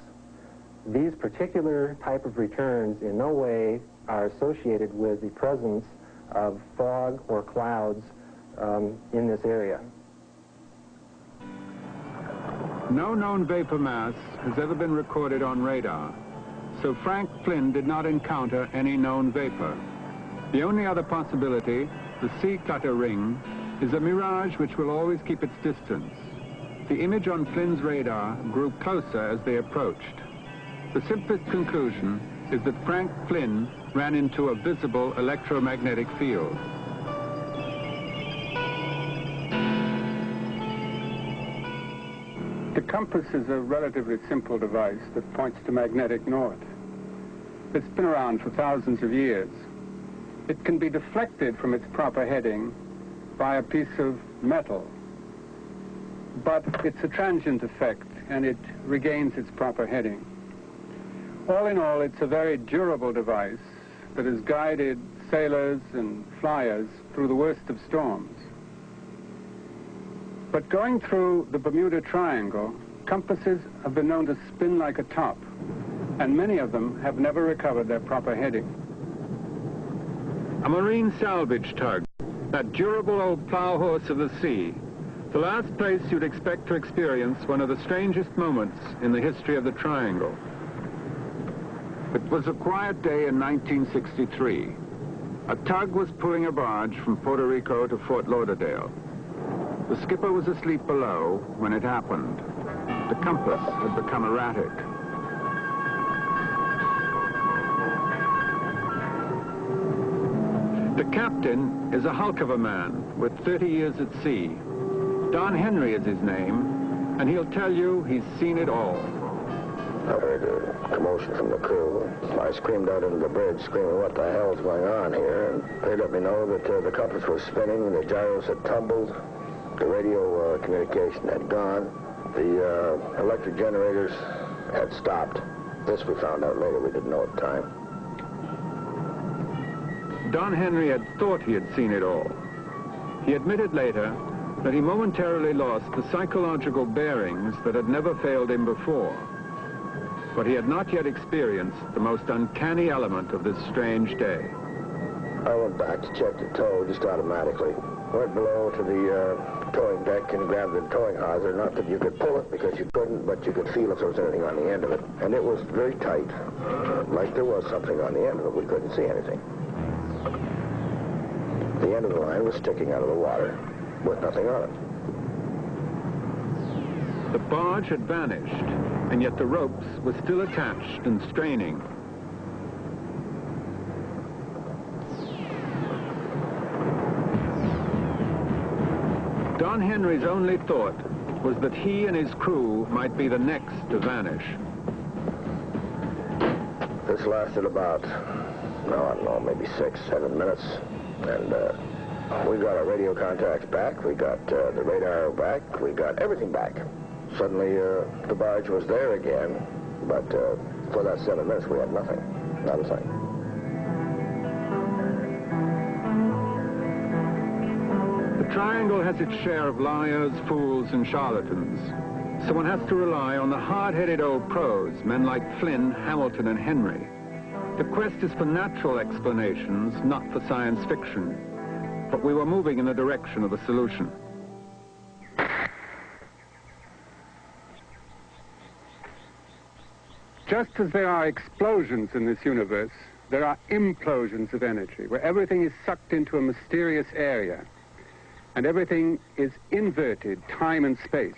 These particular type of returns in no way are associated with the presence of fog or clouds in this area. No known vapor mass has ever been recorded on radar, so Frank Flynn did not encounter any known vapor. The only other possibility, the sea clutter ring, is a mirage which will always keep its distance. The image on Flynn's radar grew closer as they approached. The simplest conclusion is that Frank Flynn ran into a visible electromagnetic field. The compass is a relatively simple device that points to magnetic north. It's been around for thousands of years. It can be deflected from its proper heading by a piece of metal, but it's a transient effect and it regains its proper heading. All in all, it's a very durable device that has guided sailors and flyers through the worst of storms. But going through the Bermuda Triangle, compasses have been known to spin like a top, and many of them have never recovered their proper heading. A marine salvage tug, that durable old plow horse of the sea, the last place you'd expect to experience one of the strangest moments in the history of the Triangle. It was a quiet day in 1963. A tug was pulling a barge from Puerto Rico to Fort Lauderdale. The skipper was asleep below when it happened. The compass had become erratic. The captain is a hulk of a man with 30 years at sea. Don Henry is his name, and he'll tell you he's seen it all. I heard a commotion from the crew. I screamed out into the bridge, screaming, "What the hell's going on here?" And they let me know that the compass was spinning, the gyros had tumbled, the radio communication had gone, the electric generators had stopped. This we found out later. We didn't know at the time. Don Henry had thought he had seen it all. He admitted later that he momentarily lost the psychological bearings that had never failed him before. But he had not yet experienced the most uncanny element of this strange day. I went back to check the tow just automatically. Went below to the towing deck and grabbed the towing hawser. Not that you could pull it because you couldn't, but you could feel if there was anything on the end of it. And it was very tight, like there was something on the end of it. We couldn't see anything. The end of the line was sticking out of the water with nothing on it. The barge had vanished, and yet the ropes were still attached and straining. Don Henry's only thought was that he and his crew might be the next to vanish. This lasted about, I don't know, maybe 6-7 minutes. And we got our radio contacts back, we got the radar back, we got everything back. Suddenly, the barge was there again, but for that 7 minutes, we had nothing, not a thing. The Triangle has its share of liars, fools, and charlatans. So one has to rely on the hard-headed old pros, men like Flynn, Hamilton, and Henry. The quest is for natural explanations, not for science fiction. But we were moving in the direction of a solution. Just as there are explosions in this universe, there are implosions of energy, where everything is sucked into a mysterious area, and everything is inverted, time and space.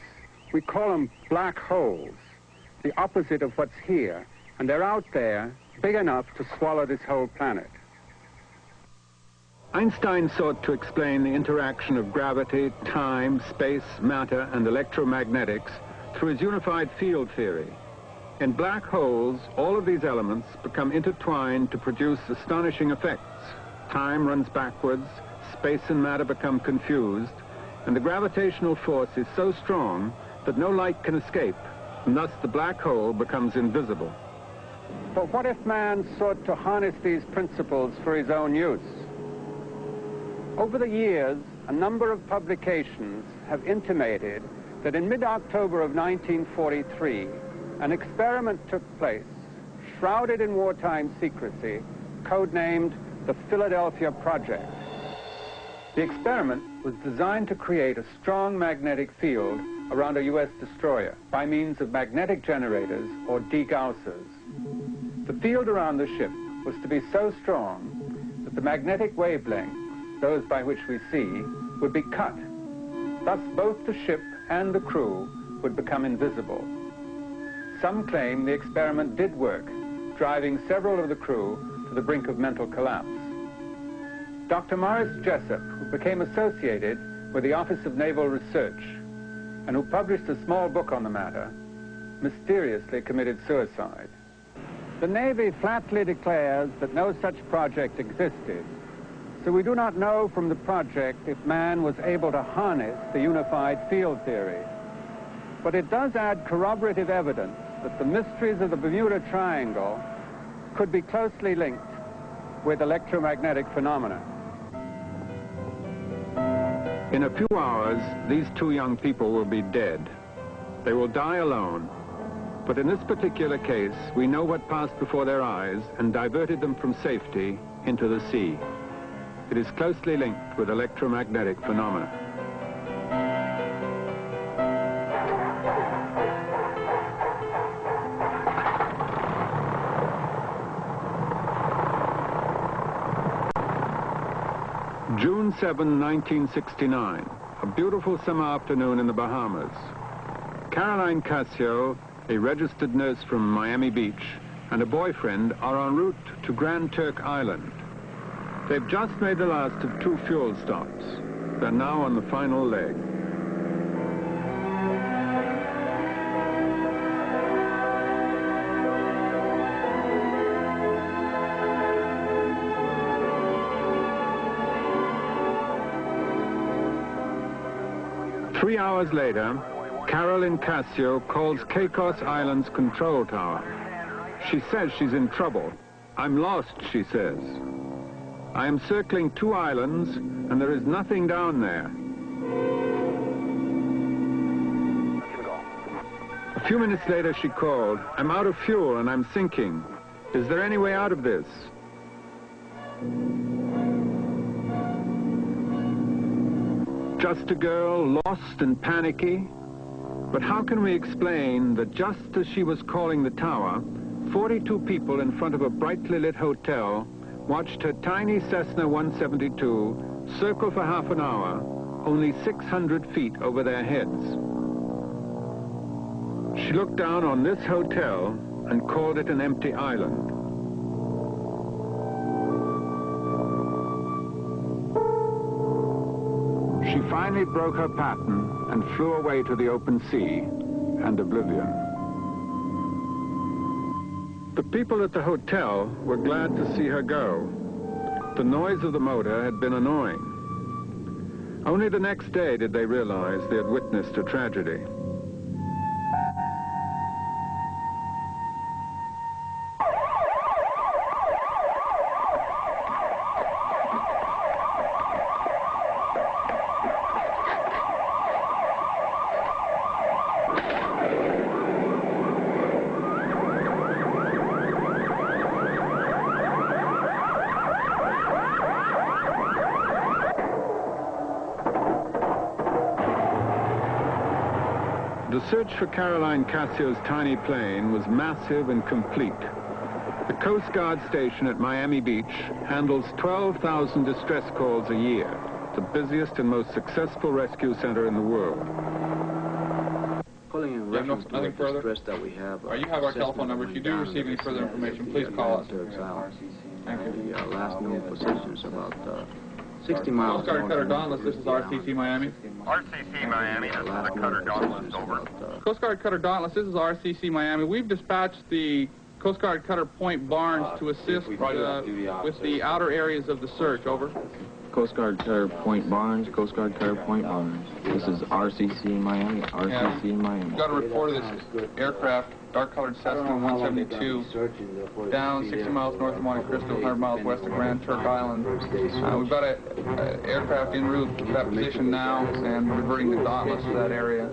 We call them black holes, the opposite of what's here, and they're out there, big enough to swallow this whole planet. Einstein sought to explain the interaction of gravity, time, space, matter, and electromagnetics through his unified field theory. In black holes, all of these elements become intertwined to produce astonishing effects. Time runs backwards, space and matter become confused, and the gravitational force is so strong that no light can escape, and thus the black hole becomes invisible. But what if man sought to harness these principles for his own use? Over the years, a number of publications have intimated that in mid-October of 1943, an experiment took place, shrouded in wartime secrecy, codenamed the Philadelphia Project. The experiment was designed to create a strong magnetic field around a U.S. destroyer by means of magnetic generators or degaussers. The field around the ship was to be so strong that the magnetic wavelength, those by which we see, would be cut. Thus both the ship and the crew would become invisible. Some claim the experiment did work, driving several of the crew to the brink of mental collapse. Dr. Morris Jessup, who became associated with the Office of Naval Research, and who published a small book on the matter, mysteriously committed suicide. The Navy flatly declares that no such project existed, so we do not know from the project if man was able to harness the unified field theory. But it does add corroborative evidence that the mysteries of the Bermuda Triangle could be closely linked with electromagnetic phenomena. In a few hours, these two young people will be dead. They will die alone. But in this particular case, we know what passed before their eyes and diverted them from safety into the sea. It is closely linked with electromagnetic phenomena. June 7, 1969, a beautiful summer afternoon in the Bahamas. Caroline Cascio, a registered nurse from Miami Beach, and a boyfriend are en route to Grand Turk Island. They've just made the last of 2 fuel stops. They're now on the final leg. Three hours later, Caroline Cascio calls Caicos Island's control tower. She says she's in trouble. I'm lost, she says. I am circling 2 islands, and there is nothing down there. A few minutes later, she called, I'm out of fuel and I'm sinking. Is there any way out of this? Just a girl, lost and panicky? But how can we explain that just as she was calling the tower, 42 people in front of a brightly lit hotel watched her tiny Cessna 172 circle for half an hour, only 600 feet over their heads? She looked down on this hotel and called it an empty island. She finally broke her pattern and flew away to the open sea and oblivion. The people at the hotel were glad to see her go. The noise of the motor had been annoying. Only the next day did they realize they had witnessed a tragedy. The search for Caroline Cascio's tiny plane was massive and complete. The Coast Guard station at Miami Beach handles 12,000 distress calls a year, the busiest and most successful rescue center in the world. Pulling in reference to the distress that we have. You have our telephone number. If you do receive any further information, please call us. Thank you. The last known position is about 60 miles. Coast Guard Cutter Dauntless, this is RCC Miami. RCC Miami, this is the Cutter Dauntless, over. Coast Guard Cutter Dauntless, this is RCC Miami. We've dispatched the Coast Guard Cutter Point Barnes to assist with the outer areas of the search, over. Coast Guard Cutter Point Barnes, Coast Guard Cutter Point Barnes. This is RCC Miami, RCC Miami. We've got a report of this aircraft, dark-colored Cessna 172, down 60 miles north of Monte Cristo, 100 miles west of Grand Turk Island. We've got an aircraft en route to that position now and reverting the Dauntless to that area.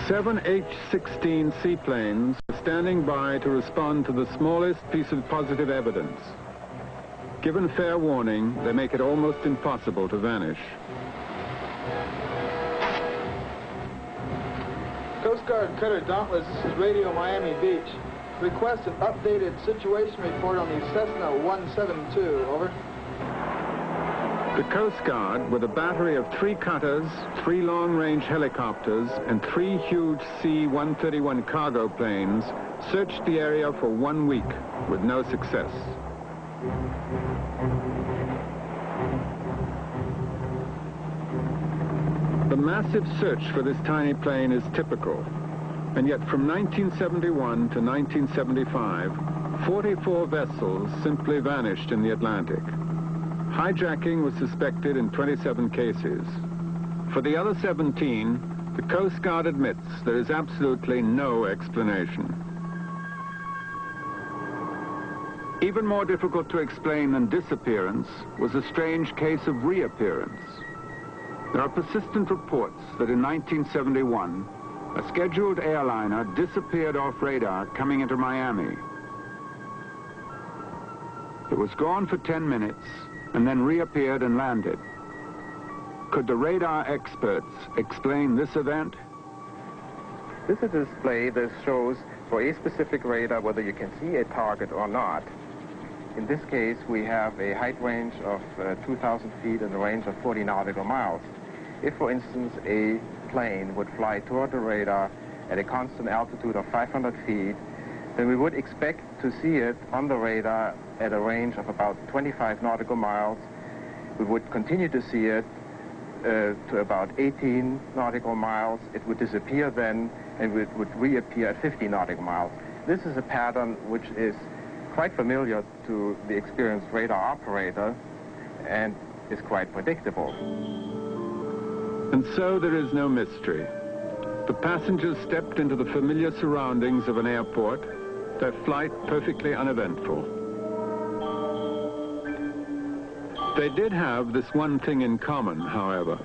Seven H-16 seaplanes are standing by to respond to the smallest piece of positive evidence. Given fair warning, they make it almost impossible to vanish. Coast Guard Cutter Dauntless, this is Radio Miami Beach. Request an updated situation report on the Cessna 172. Over. The Coast Guard, with a battery of 3 cutters, 3 long-range helicopters, and 3 huge C-131 cargo planes, searched the area for 1 week with no success. The massive search for this tiny plane is typical, and yet from 1971 to 1975, 44 vessels simply vanished in the Atlantic. Hijacking was suspected in 27 cases. For the other 17, the Coast Guard admits there is absolutely no explanation. Even more difficult to explain than disappearance was a strange case of reappearance. There are persistent reports that in 1971, a scheduled airliner disappeared off radar coming into Miami. It was gone for 10 minutes and then reappeared and landed. Could the radar experts explain this event? This is a display that shows for a specific radar whether you can see a target or not. In this case, we have a height range of 2,000 feet and a range of 40 nautical miles. If, for instance, a plane would fly toward the radar at a constant altitude of 500 feet, then we would expect to see it on the radar at a range of about 25 nautical miles. We would continue to see it to about 18 nautical miles. It would disappear then, and it would reappear at 50 nautical miles. This is a pattern which is quite familiar to the experienced radar operator and is quite predictable. And so there is no mystery. The passengers stepped into the familiar surroundings of an airport, their flight perfectly uneventful. They did have this one thing in common, however.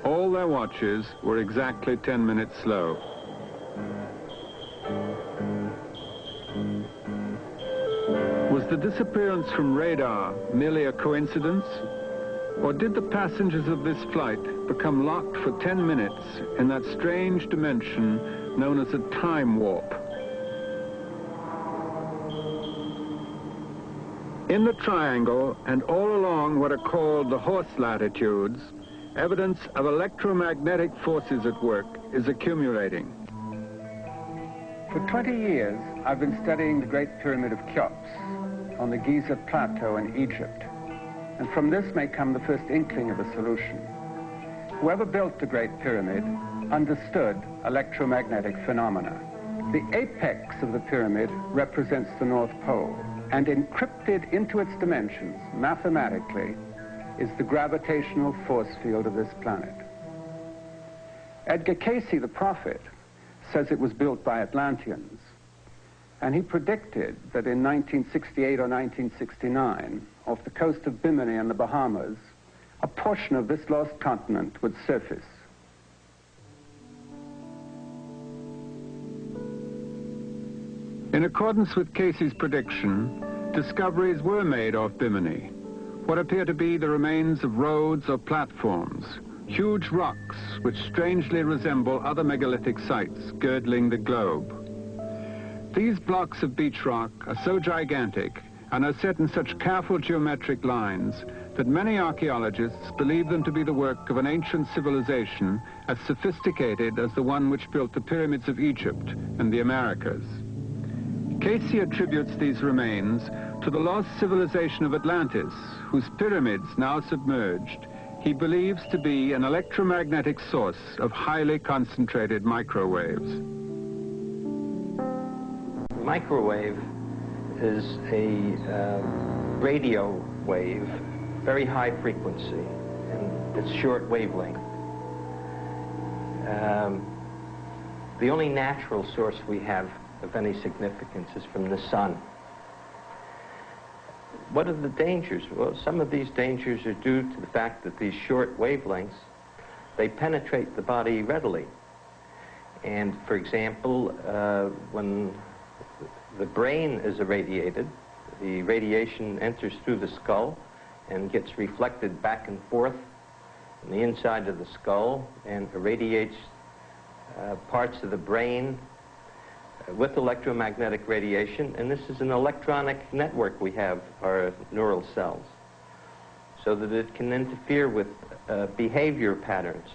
All their watches were exactly 10 minutes slow. Was the disappearance from radar merely a coincidence? Or did the passengers of this flight become locked for 10 minutes in that strange dimension known as a time warp? In the triangle and all along what are called the horse latitudes, evidence of electromagnetic forces at work is accumulating. For 20 years, I've been studying the Great Pyramid of Cheops on the Giza Plateau in Egypt. And from this may come the first inkling of a solution. Whoever built the Great Pyramid understood electromagnetic phenomena. The apex of the pyramid represents the North Pole, and encrypted into its dimensions, mathematically, is the gravitational force field of this planet. Edgar Cayce, the prophet, says it was built by Atlanteans, and he predicted that in 1968 or 1969, off the coast of Bimini and the Bahamas, a portion of this lost continent would surface. In accordance with Cayce's prediction, discoveries were made off Bimini, what appear to be the remains of roads or platforms, huge rocks which strangely resemble other megalithic sites girdling the globe. These blocks of beach rock are so gigantic and are set in such careful geometric lines that many archaeologists believe them to be the work of an ancient civilization as sophisticated as the one which built the pyramids of Egypt and the Americas. Cayce attributes these remains to the lost civilization of Atlantis, whose pyramids, now submerged, he believes to be an electromagnetic source of highly concentrated microwaves. Microwave is a radio wave, very high frequency, and it's short wavelength. The only natural source we have of any significance is from the sun. What are the dangers? Well, some of these dangers are due to the fact that these short wavelengths, they penetrate the body readily. And for example, when the brain is irradiated, the radiation enters through the skull and gets reflected back and forth on the inside of the skull and irradiates parts of the brain with electromagnetic radiation, and this is an electronic network we have, our neural cells, so that it can interfere with behavior patterns.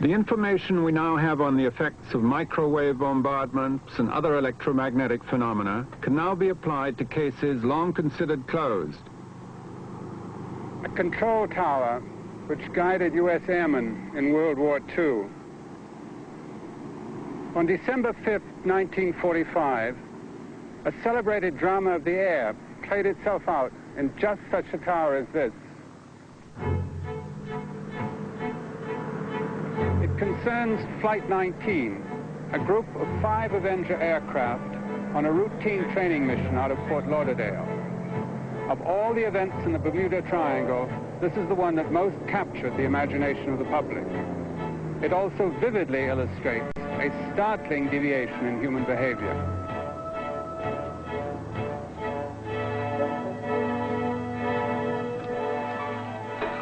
The information we now have on the effects of microwave bombardments and other electromagnetic phenomena can now be applied to cases long considered closed. A control tower which guided U.S. airmen in World War II. On December 5th, 1945, a celebrated drama of the air played itself out in just such a tower as this. It concerns Flight 19, a group of 5 Avenger aircraft on a routine training mission out of Fort Lauderdale. Of all the events in the Bermuda Triangle, this is the one that most captured the imagination of the public. It also vividly illustrates a startling deviation in human behavior.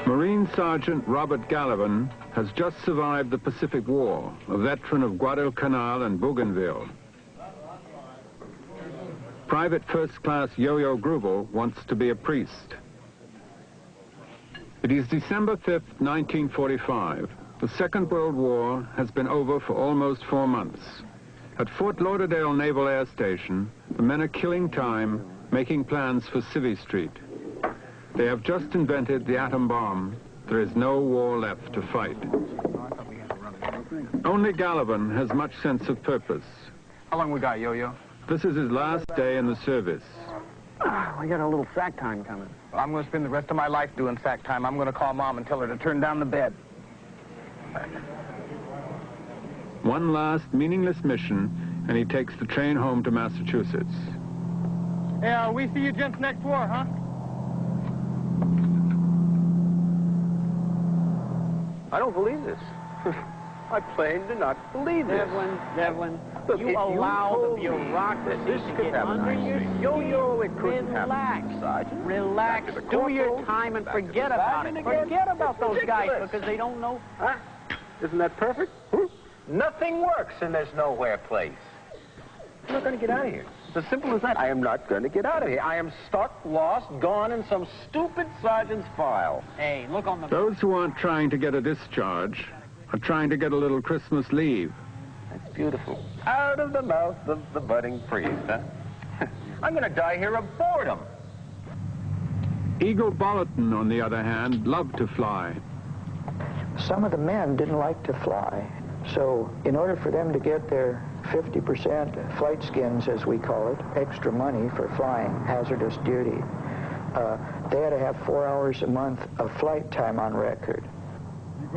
Marine Sergeant Robert Gallivan has just survived the Pacific War, a veteran of Guadalcanal and Bougainville. Private First Class Yo-Yo Grubel wants to be a priest. It is December 5th, 1945. The Second World War has been over for almost 4 months. At Fort Lauderdale Naval Air Station, the men are killing time, making plans for Civvy Street. They have just invented the atom bomb. There is no war left to fight. Only Gallivan has much sense of purpose. How long we got, Yo-Yo? This is his last day in the service. We got a little sack time coming. Well, I'm going to spend the rest of my life doing sack time. I'm going to call Mom and tell her to turn down the bed. One last meaningless mission, and he takes the train home to Massachusetts. Hey, we see you gents next war, huh? I don't believe this. I plain do not believe this. Devlin, look, you allow the bureaucracy to get under your Yo-Yo, it couldn't relax. happen, Sergeant. Relax. Do your time and forget about it. Forget about those guys because they don't know. Huh? Isn't that perfect? Nothing works in this nowhere place. I'm not going to get out of here. It's as simple as that. I am not going to get out of here. I am stuck, lost, gone in some stupid sergeant's file. Hey, look on the... Those who aren't trying to get a discharge are trying to get a little Christmas leave. That's beautiful. Out of the mouth of the budding priest, huh? I'm going to die here of boredom. Eagle Bolton, on the other hand, loved to fly. Some of the men didn't like to fly, so in order for them to get their 50% flight skins, as we call it, extra money for flying hazardous duty, they had to have 4 hours a month of flight time on record.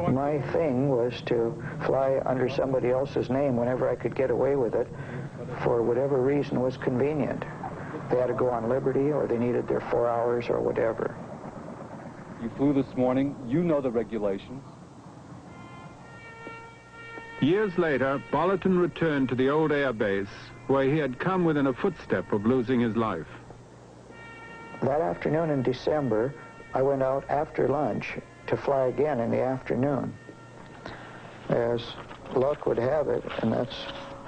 My thing was to fly under somebody else's name whenever I could get away with it for whatever reason was convenient. They had to go on liberty or they needed their 4 hours or whatever. You flew this morning. You know the regulations. Years later, Bolton returned to the old air base where he had come within a footstep of losing his life. That afternoon in December, I went out after lunch to fly again in the afternoon. As luck would have it, and that's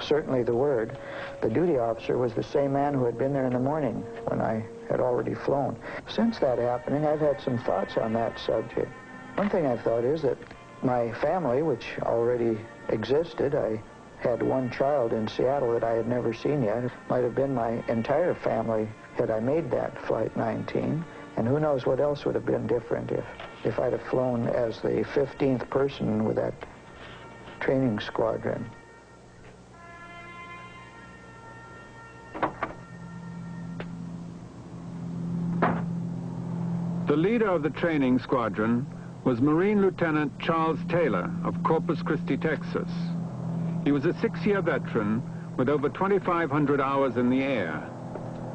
certainly the word, the duty officer was the same man who had been there in the morning when I had already flown. Since that happening, I've had some thoughts on that subject. One thing I've thought is that my family, which already existed, I had one child in Seattle that I had never seen yet. It might have been my entire family had I made that Flight 19. And who knows what else would have been different if I'd have flown as the 15th person with that training squadron. The leader of the training squadron was Marine Lieutenant Charles Taylor of Corpus Christi, Texas. He was a 6-year veteran with over 2,500 hours in the air,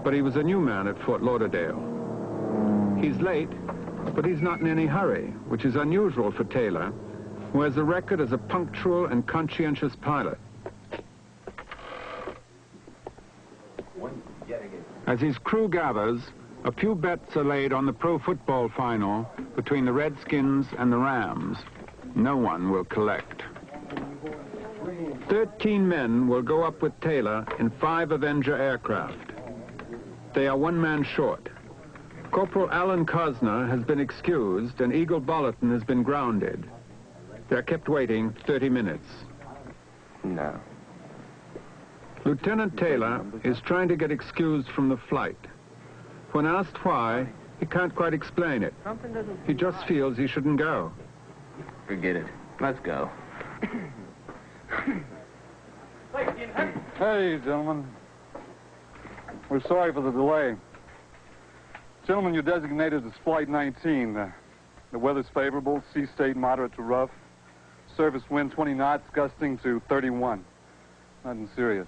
but he was a new man at Fort Lauderdale. He's late, but he's not in any hurry, which is unusual for Taylor, who has a record as a punctual and conscientious pilot. As his crew gathers, a few bets are laid on the pro football final between the Redskins and the Rams. No one will collect. 13 men will go up with Taylor in 5 Avenger aircraft. They are 1 man short. Corporal Alan Cosner has been excused and Eagle Bolleton has been grounded. They're kept waiting 30 minutes. No. Lieutenant Taylor is trying to get excused from the flight. When asked why, he can't quite explain it. He just feels he shouldn't go. Forget it. Let's go. Hey, gentlemen. We're sorry for the delay. Gentlemen, you're designated as Flight 19. The weather's favorable, sea state moderate to rough. Surface wind 20 knots, gusting to 31. Nothing serious.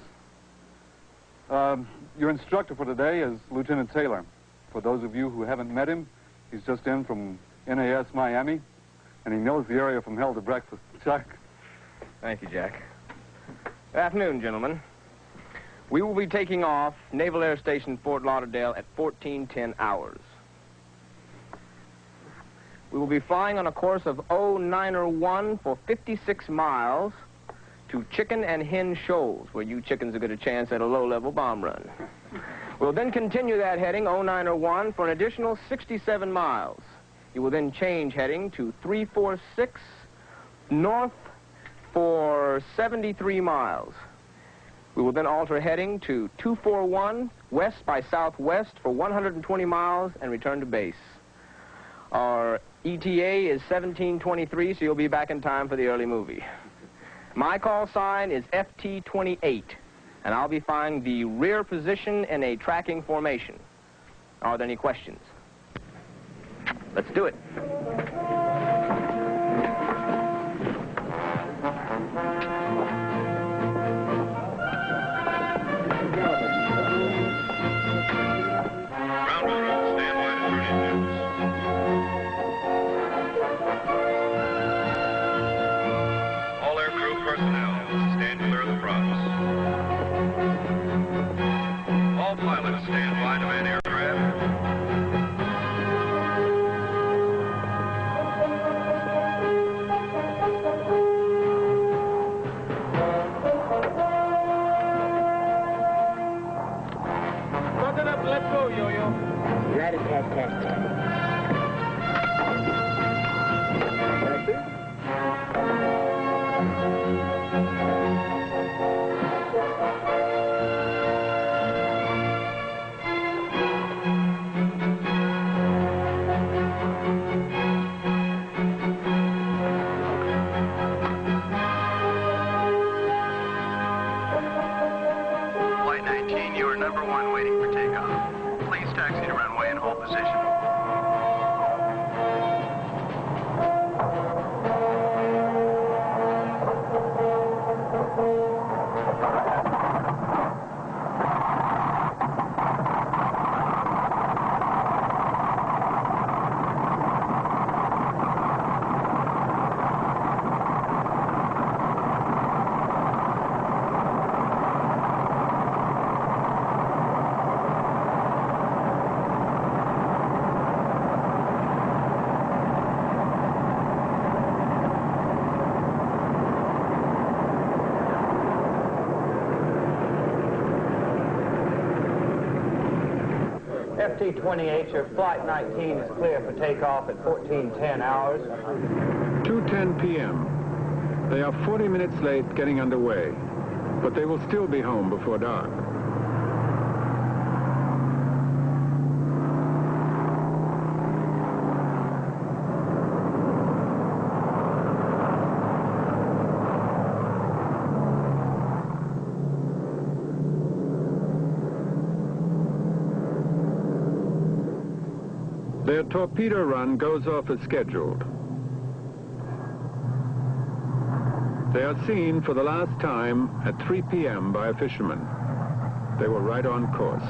Your instructor for today is Lieutenant Taylor. For those of you who haven't met him, he's just in from NAS Miami, and he knows the area from hell to breakfast. Chuck? Thank you, Jack. Good afternoon, gentlemen. We will be taking off Naval Air Station Fort Lauderdale at 14:10 hours. We will be flying on a course of 0901 for 56 miles to Chicken and Hen Shoals, where you chickens will get a chance at a low-level bomb run. We'll then continue that heading, 0901, for an additional 67 miles. You will then change heading to 346 north for 73 miles. We will then alter heading to 241 west by southwest for 120 miles and return to base. Our ETA is 1723, so you'll be back in time for the early movie. My call sign is FT28, and I'll be flying the rear position in a tracking formation. Are there any questions? Let's do it. FT28, your Flight 19 is clear for takeoff at 14:10 hours. 2:10 p.m. They are 40 minutes late getting underway, but they will still be home before dark. Their torpedo run goes off as scheduled. They are seen for the last time at 3 p.m. by a fisherman. They were right on course.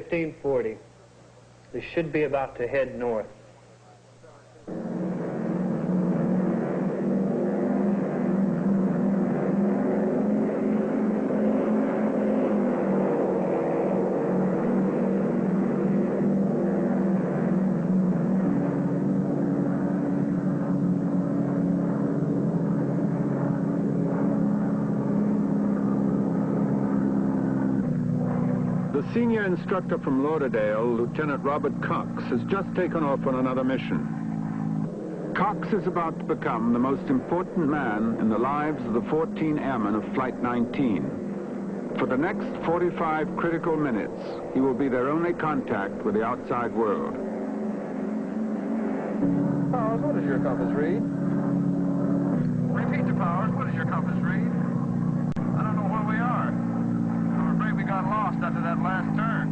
1540. They should be about to head north. The senior instructor from Lauderdale, Lieutenant Robert Cox, has just taken off on another mission. Cox is about to become the most important man in the lives of the 14 airmen of Flight 19. For the next 45 critical minutes, he will be their only contact with the outside world. Powers, what does your compass read? Repeat to Powers, what does your compass read? I don't know where we are. I'm afraid we got lost after that last turn.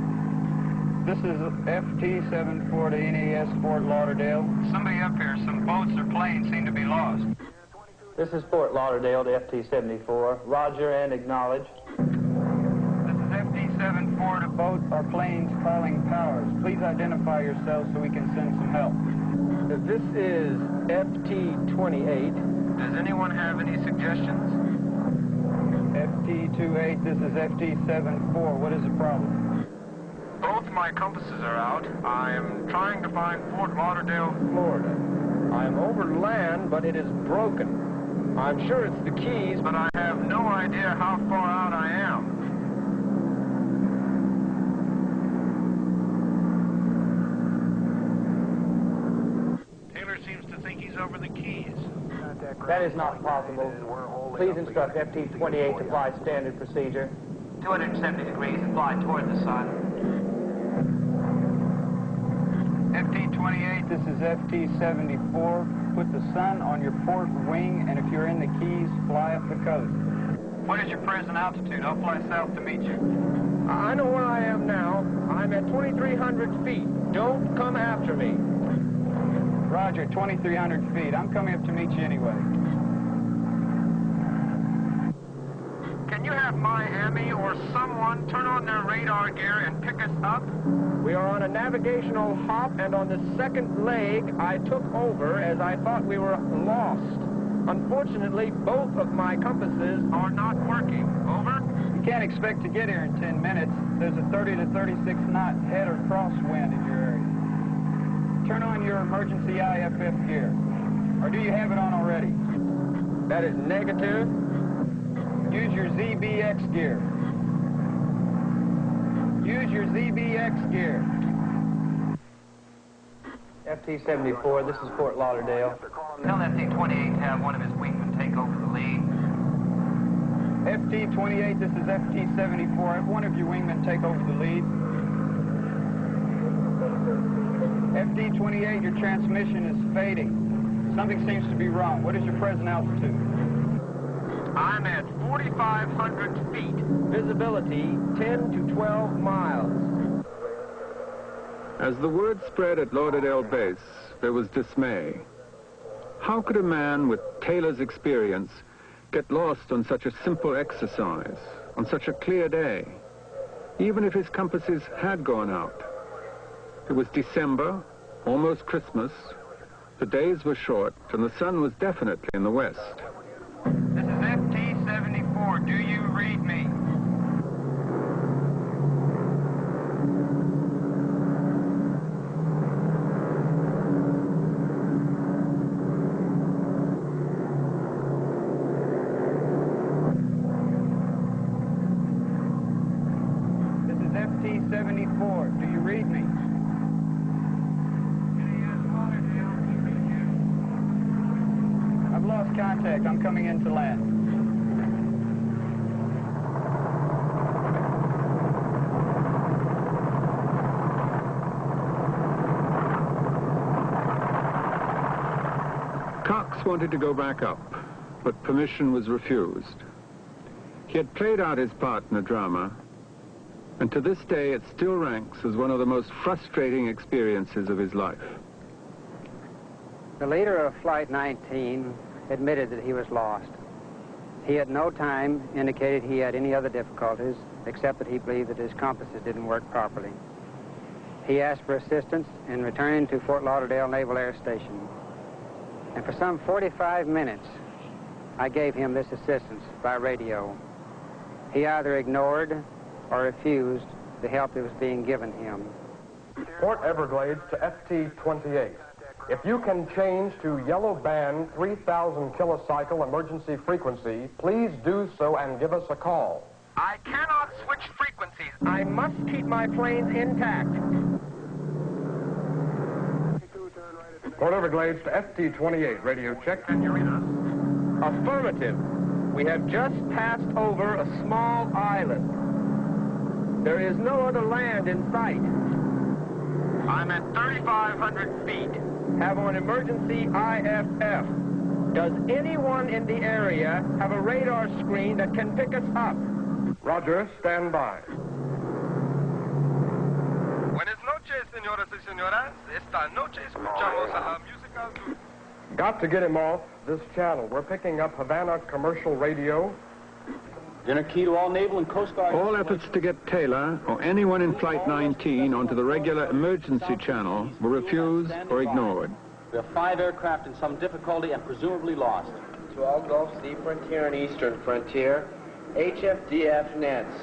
This is FT-740 NES Fort Lauderdale. Somebody up here, some boats or planes seem to be lost. This is Fort Lauderdale, the FT-74. Roger and acknowledged. This is FT-74 to Boats or planes calling Powers. Please identify yourselves so we can send some help. This is FT-28. Does anyone have any suggestions? FT-28, this is FT-74. What is the problem? Both my compasses are out. I am trying to find Fort Lauderdale, Florida. I am over land, but it is broken. I'm sure it's the Keys, but I have no idea how far out I am. Taylor seems to think he's over the Keys. That is not possible. Please instruct FT-28 to fly standard procedure. 270 degrees and fly toward the sun. FT-28, this is FT-74. Put the sun on your port wing, and if you're in the Keys, fly up the coast. What is your present altitude? I'll fly south to meet you. I know where I am now. I'm at 2,300 feet. Don't come after me. Roger, 2,300 feet. I'm coming up to meet you anyway. Can you have Miami or someone turn on their radar gear and pick us up? We are on a navigational hop, and on the second leg, I took over as I thought we were lost. Unfortunately, both of my compasses are not working. Over? You can't expect to get here in 10 minutes. There's a 30 to 36 knot head or crosswind in your area. Turn on your emergency IFF gear. Or do you have it on already? That is negative. Use your ZBX gear. Use your ZBX gear. FT-74, this is Fort Lauderdale. Tell FT-28 to have one of his wingmen take over the lead. FT-28, this is FT-74. Have one of your wingmen take over the lead. FT-28, your transmission is fading. Something seems to be wrong. What is your present altitude? I'm at 4,500 feet. Visibility 10 to 12 miles. As the word spread at Lauderdale Base, there was dismay. How could a man with Taylor's experience get lost on such a simple exercise, on such a clear day, even if his compasses had gone out? It was December, almost Christmas. The days were short, and the sun was definitely in the west. This is FT-74. Do you read me? This is FT-74. Do you read me? I've lost contact. I'm coming in to land. Cox wanted to go back up, but permission was refused. He had played out his part in the drama, and to this day it still ranks as one of the most frustrating experiences of his life. The leader of Flight 19 admitted that he was lost. He at no time indicated he had any other difficulties, except that he believed that his compasses didn't work properly. He asked for assistance in returning to Fort Lauderdale Naval Air Station. And for some 45 minutes, I gave him this assistance by radio. He either ignored or refused the help that was being given him. Port Everglades to FT-28. If you can change to yellow band 3000 kilocycle emergency frequency, please do so and give us a call. I cannot switch frequencies. I must keep my planes intact. Port Everglades to FT-28, radio check. Can you read us? Affirmative. We have just passed over a small island. There is no other land in sight. I'm at 3,500 feet. Have an emergency IFF. Does anyone in the area have a radar screen that can pick us up? Roger, stand by. Buenas noches, señoras y señoras. Esta noche escuchamos a la musical... Got to get him off this channel. We're picking up Havana commercial radio. Dinner key to all naval and coast guard... All efforts to get Taylor or anyone in Flight 19 onto the regular emergency channel were refused or ignored. We have 5 aircraft in some difficulty and presumably lost. To all Gulf Sea Frontier and Eastern Frontier, HFDF nets.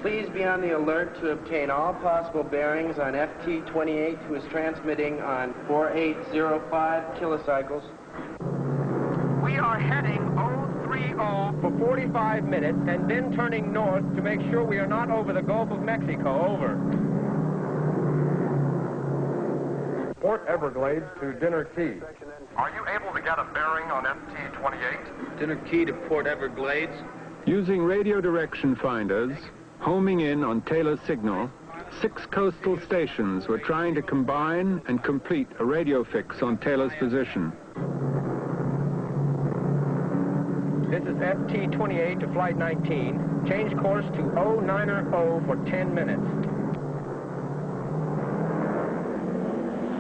Please be on the alert to obtain all possible bearings on FT-28, who is transmitting on 4805 kilocycles. We are heading 030 for 45 minutes and then turning north to make sure we are not over the Gulf of Mexico. Over. Port Everglades to Dinner Key. Are you able to get a bearing on FT-28? Dinner key to Port Everglades. Using radio direction finders, homing in on Taylor's signal, 6 coastal stations were trying to combine and complete a radio fix on Taylor's position. This is FT-28 to Flight 19. Change course to 090 for 10 minutes.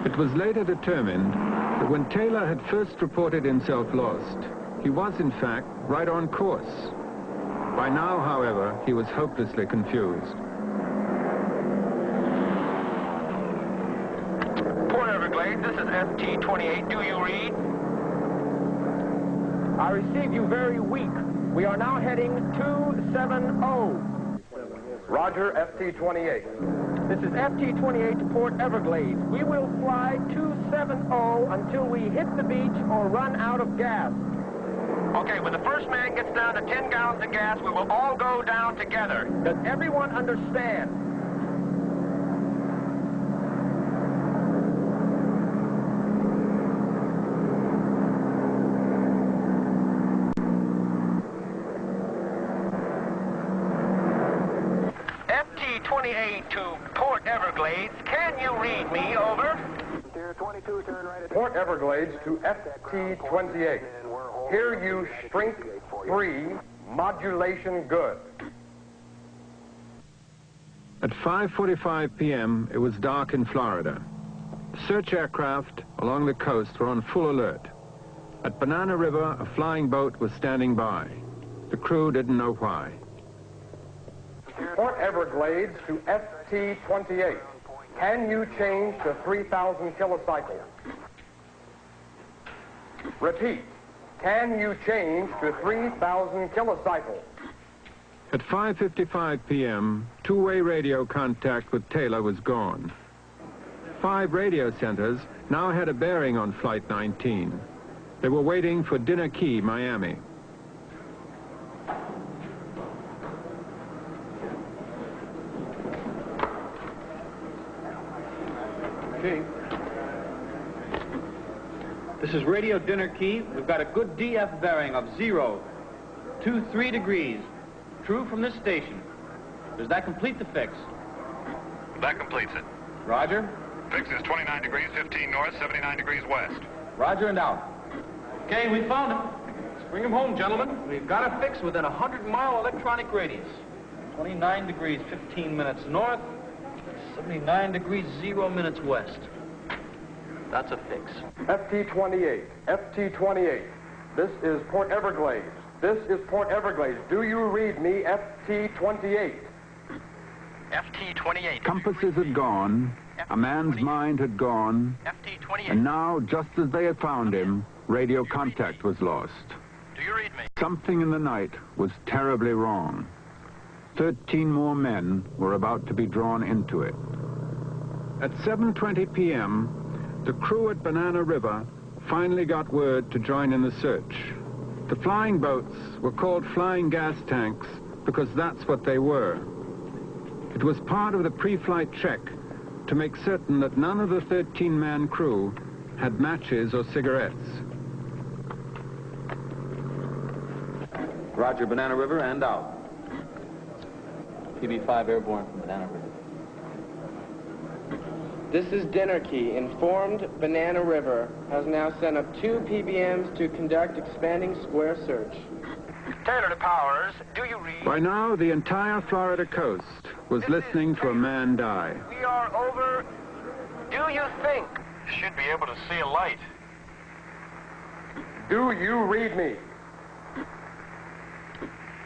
It was later determined that when Taylor had first reported himself lost, he was in fact right on course. By now, however, he was hopelessly confused. Port Everglades, this is FT-28. Do you read? I receive you very weak. We are now heading 270. Roger, FT-28. This is FT-28 to Port Everglades. We will fly 270 until we hit the beach or run out of gas. Okay, when the first man gets down to 10 gallons of gas, we will all go down together. Does everyone understand? FT-28 to Port Everglades. Can you read me? Over. Port Everglades to FT-28. Hear you, shrink 3, modulation good. At 5:45 p.m., it was dark in Florida. Search aircraft along the coast were on full alert. At Banana River, a flying boat was standing by. The crew didn't know why. Port Everglades to FT-28. Can you change to 3,000 kilocycles? Repeat. Can you change to 3,000 kilocycles? At 5:55 p.m., two-way radio contact with Taylor was gone. 5 radio centers now had a bearing on Flight 19. They were waiting for Dinner Key, Miami. Okay. This is Radio Dinner Key. We've got a good DF bearing of 023 degrees. True from this station. Does that complete the fix? That completes it. Roger. Fix is 29 degrees, 15 north, 79 degrees west. Roger and out. Okay, we found him. Let's bring him home, gentlemen. We've got a fix within a 100-mile electronic radius. 29 degrees, 15 minutes north, 79 degrees, 0 minutes west. That's a fix. FT-28, FT-28. This is Port Everglades. This is Port Everglades. Do you read me, FT-28? FT-28. Compasses had gone, A man's mind had gone, and now, just as they had found him, radio contact was lost. Do you read me? Something in the night was terribly wrong. 13 more men were about to be drawn into it. At 7:20 p.m., the crew at Banana River finally got word to join in the search. The flying boats were called flying gas tanks because that's what they were. It was part of the pre-flight check to make certain that none of the 13-man crew had matches or cigarettes. Roger, Banana River and out. PB5 airborne from Banana River. This is Dinner Key. Informed Banana River has now sent up 2 PBMs to conduct expanding square search. Taylor to Powers, do you read? By now, the entire Florida coast was listening to a man die. We are over. Do you think? Should be able to see a light. Do you read me?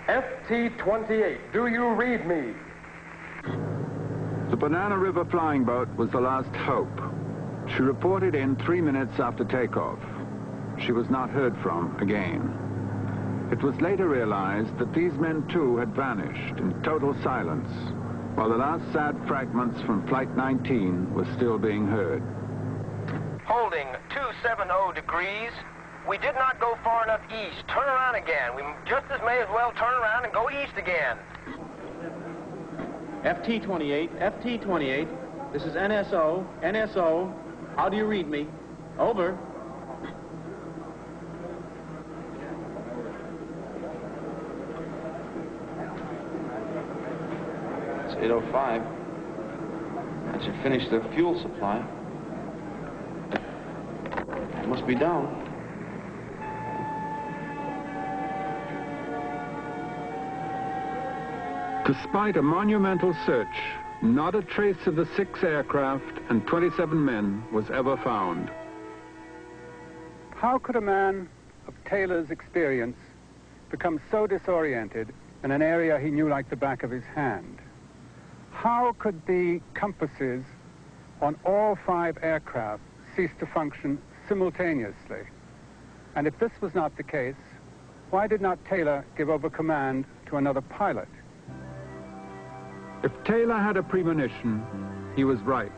FT-28, do you read me? The Banana River flying boat was the last hope. She reported in 3 minutes after takeoff. She was not heard from again. It was later realized that these men too had vanished in total silence, while the last sad fragments from Flight 19 were still being heard. Holding 270 degrees. We did not go far enough east. Turn around again. We just as may as well turn around and go east again. FT-28, FT-28, this is NSO, NSO, how do you read me? Over. It's 8:05. That should finish the fuel supply. It must be down. Despite a monumental search, not a trace of the 6 aircraft and 27 men was ever found. How could a man of Taylor's experience become so disoriented in an area he knew like the back of his hand? How could the compasses on all 5 aircraft cease to function simultaneously? And if this was not the case, why did not Taylor give over command to another pilot? If Taylor had a premonition, he was right.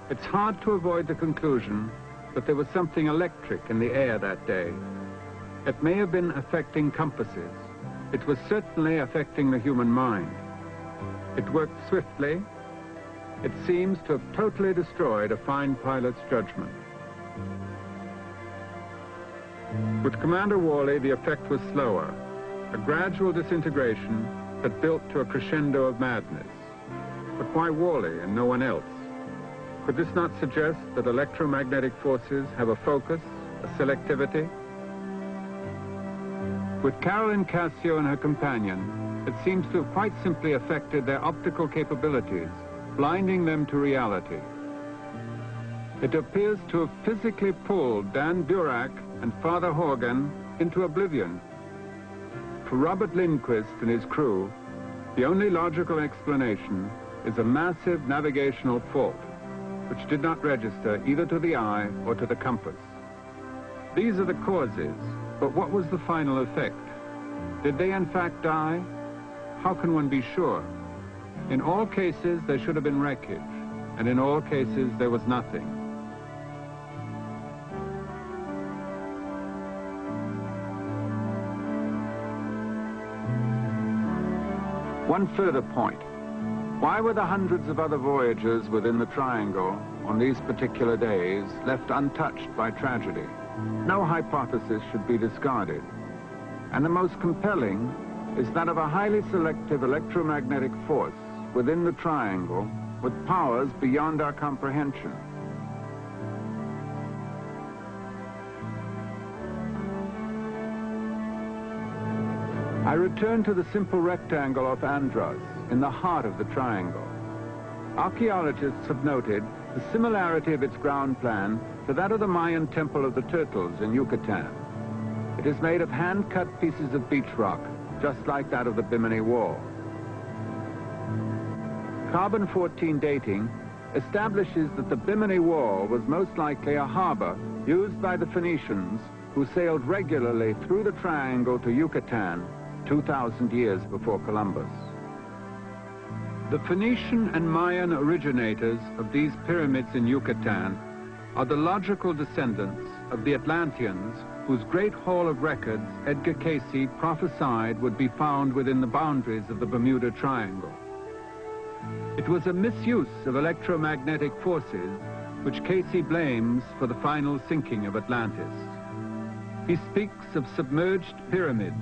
It's hard to avoid the conclusion that there was something electric in the air that day. It may have been affecting compasses. It was certainly affecting the human mind. It worked swiftly. It seems to have totally destroyed a fine pilot's judgment. With Commander Worley, the effect was slower, a gradual disintegration that built to a crescendo of madness. But why Worley and no one else? Could this not suggest that electromagnetic forces have a focus, a selectivity? With Carolyn Cassio and her companion, it seems to have quite simply affected their optical capabilities, blinding them to reality. It appears to have physically pulled Dan Burak and Father Horgan into oblivion. For Robert Lindquist and his crew, the only logical explanation is a massive navigational fault, which did not register either to the eye or to the compass. These are the causes, but what was the final effect? Did they in fact die? How can one be sure? In all cases, there should have been wreckage, and in all cases, there was nothing. One further point. Why were the hundreds of other voyagers within the triangle on these particular days left untouched by tragedy? No hypothesis should be discarded. And the most compelling is that of a highly selective electromagnetic force within the triangle with powers beyond our comprehension. I return to the simple rectangle of Andros, in the heart of the triangle. Archaeologists have noted the similarity of its ground plan to that of the Mayan Temple of the Turtles in Yucatan. It is made of hand-cut pieces of beach rock, just like that of the Bimini Wall. Carbon-14 dating establishes that the Bimini Wall was most likely a harbor used by the Phoenicians, who sailed regularly through the triangle to Yucatan 2,000 years before Columbus. The Phoenician and Mayan originators of these pyramids in Yucatan are the logical descendants of the Atlanteans, whose great haul of records Edgar Cayce prophesied would be found within the boundaries of the Bermuda Triangle. It was a misuse of electromagnetic forces which Cayce blames for the final sinking of Atlantis. He speaks of submerged pyramids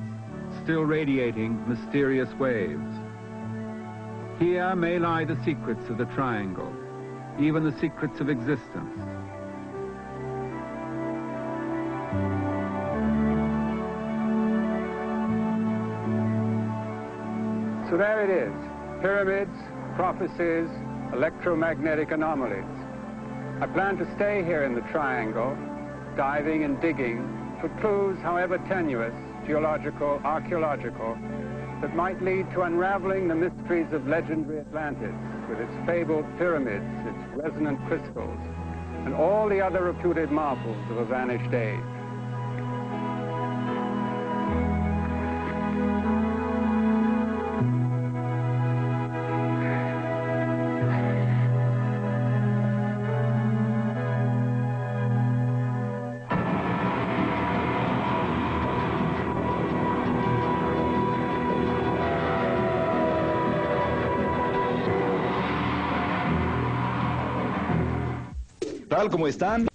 still radiating mysterious waves. Here may lie the secrets of the triangle, even the secrets of existence. So there it is, pyramids, prophecies, electromagnetic anomalies. I plan to stay here in the triangle, diving and digging for clues, however tenuous, geological, archaeological, that might lead to unraveling the mysteries of legendary Atlantis, with its fabled pyramids, its resonant crystals, and all the other reputed marvels of a vanished age. ¿Cómo están?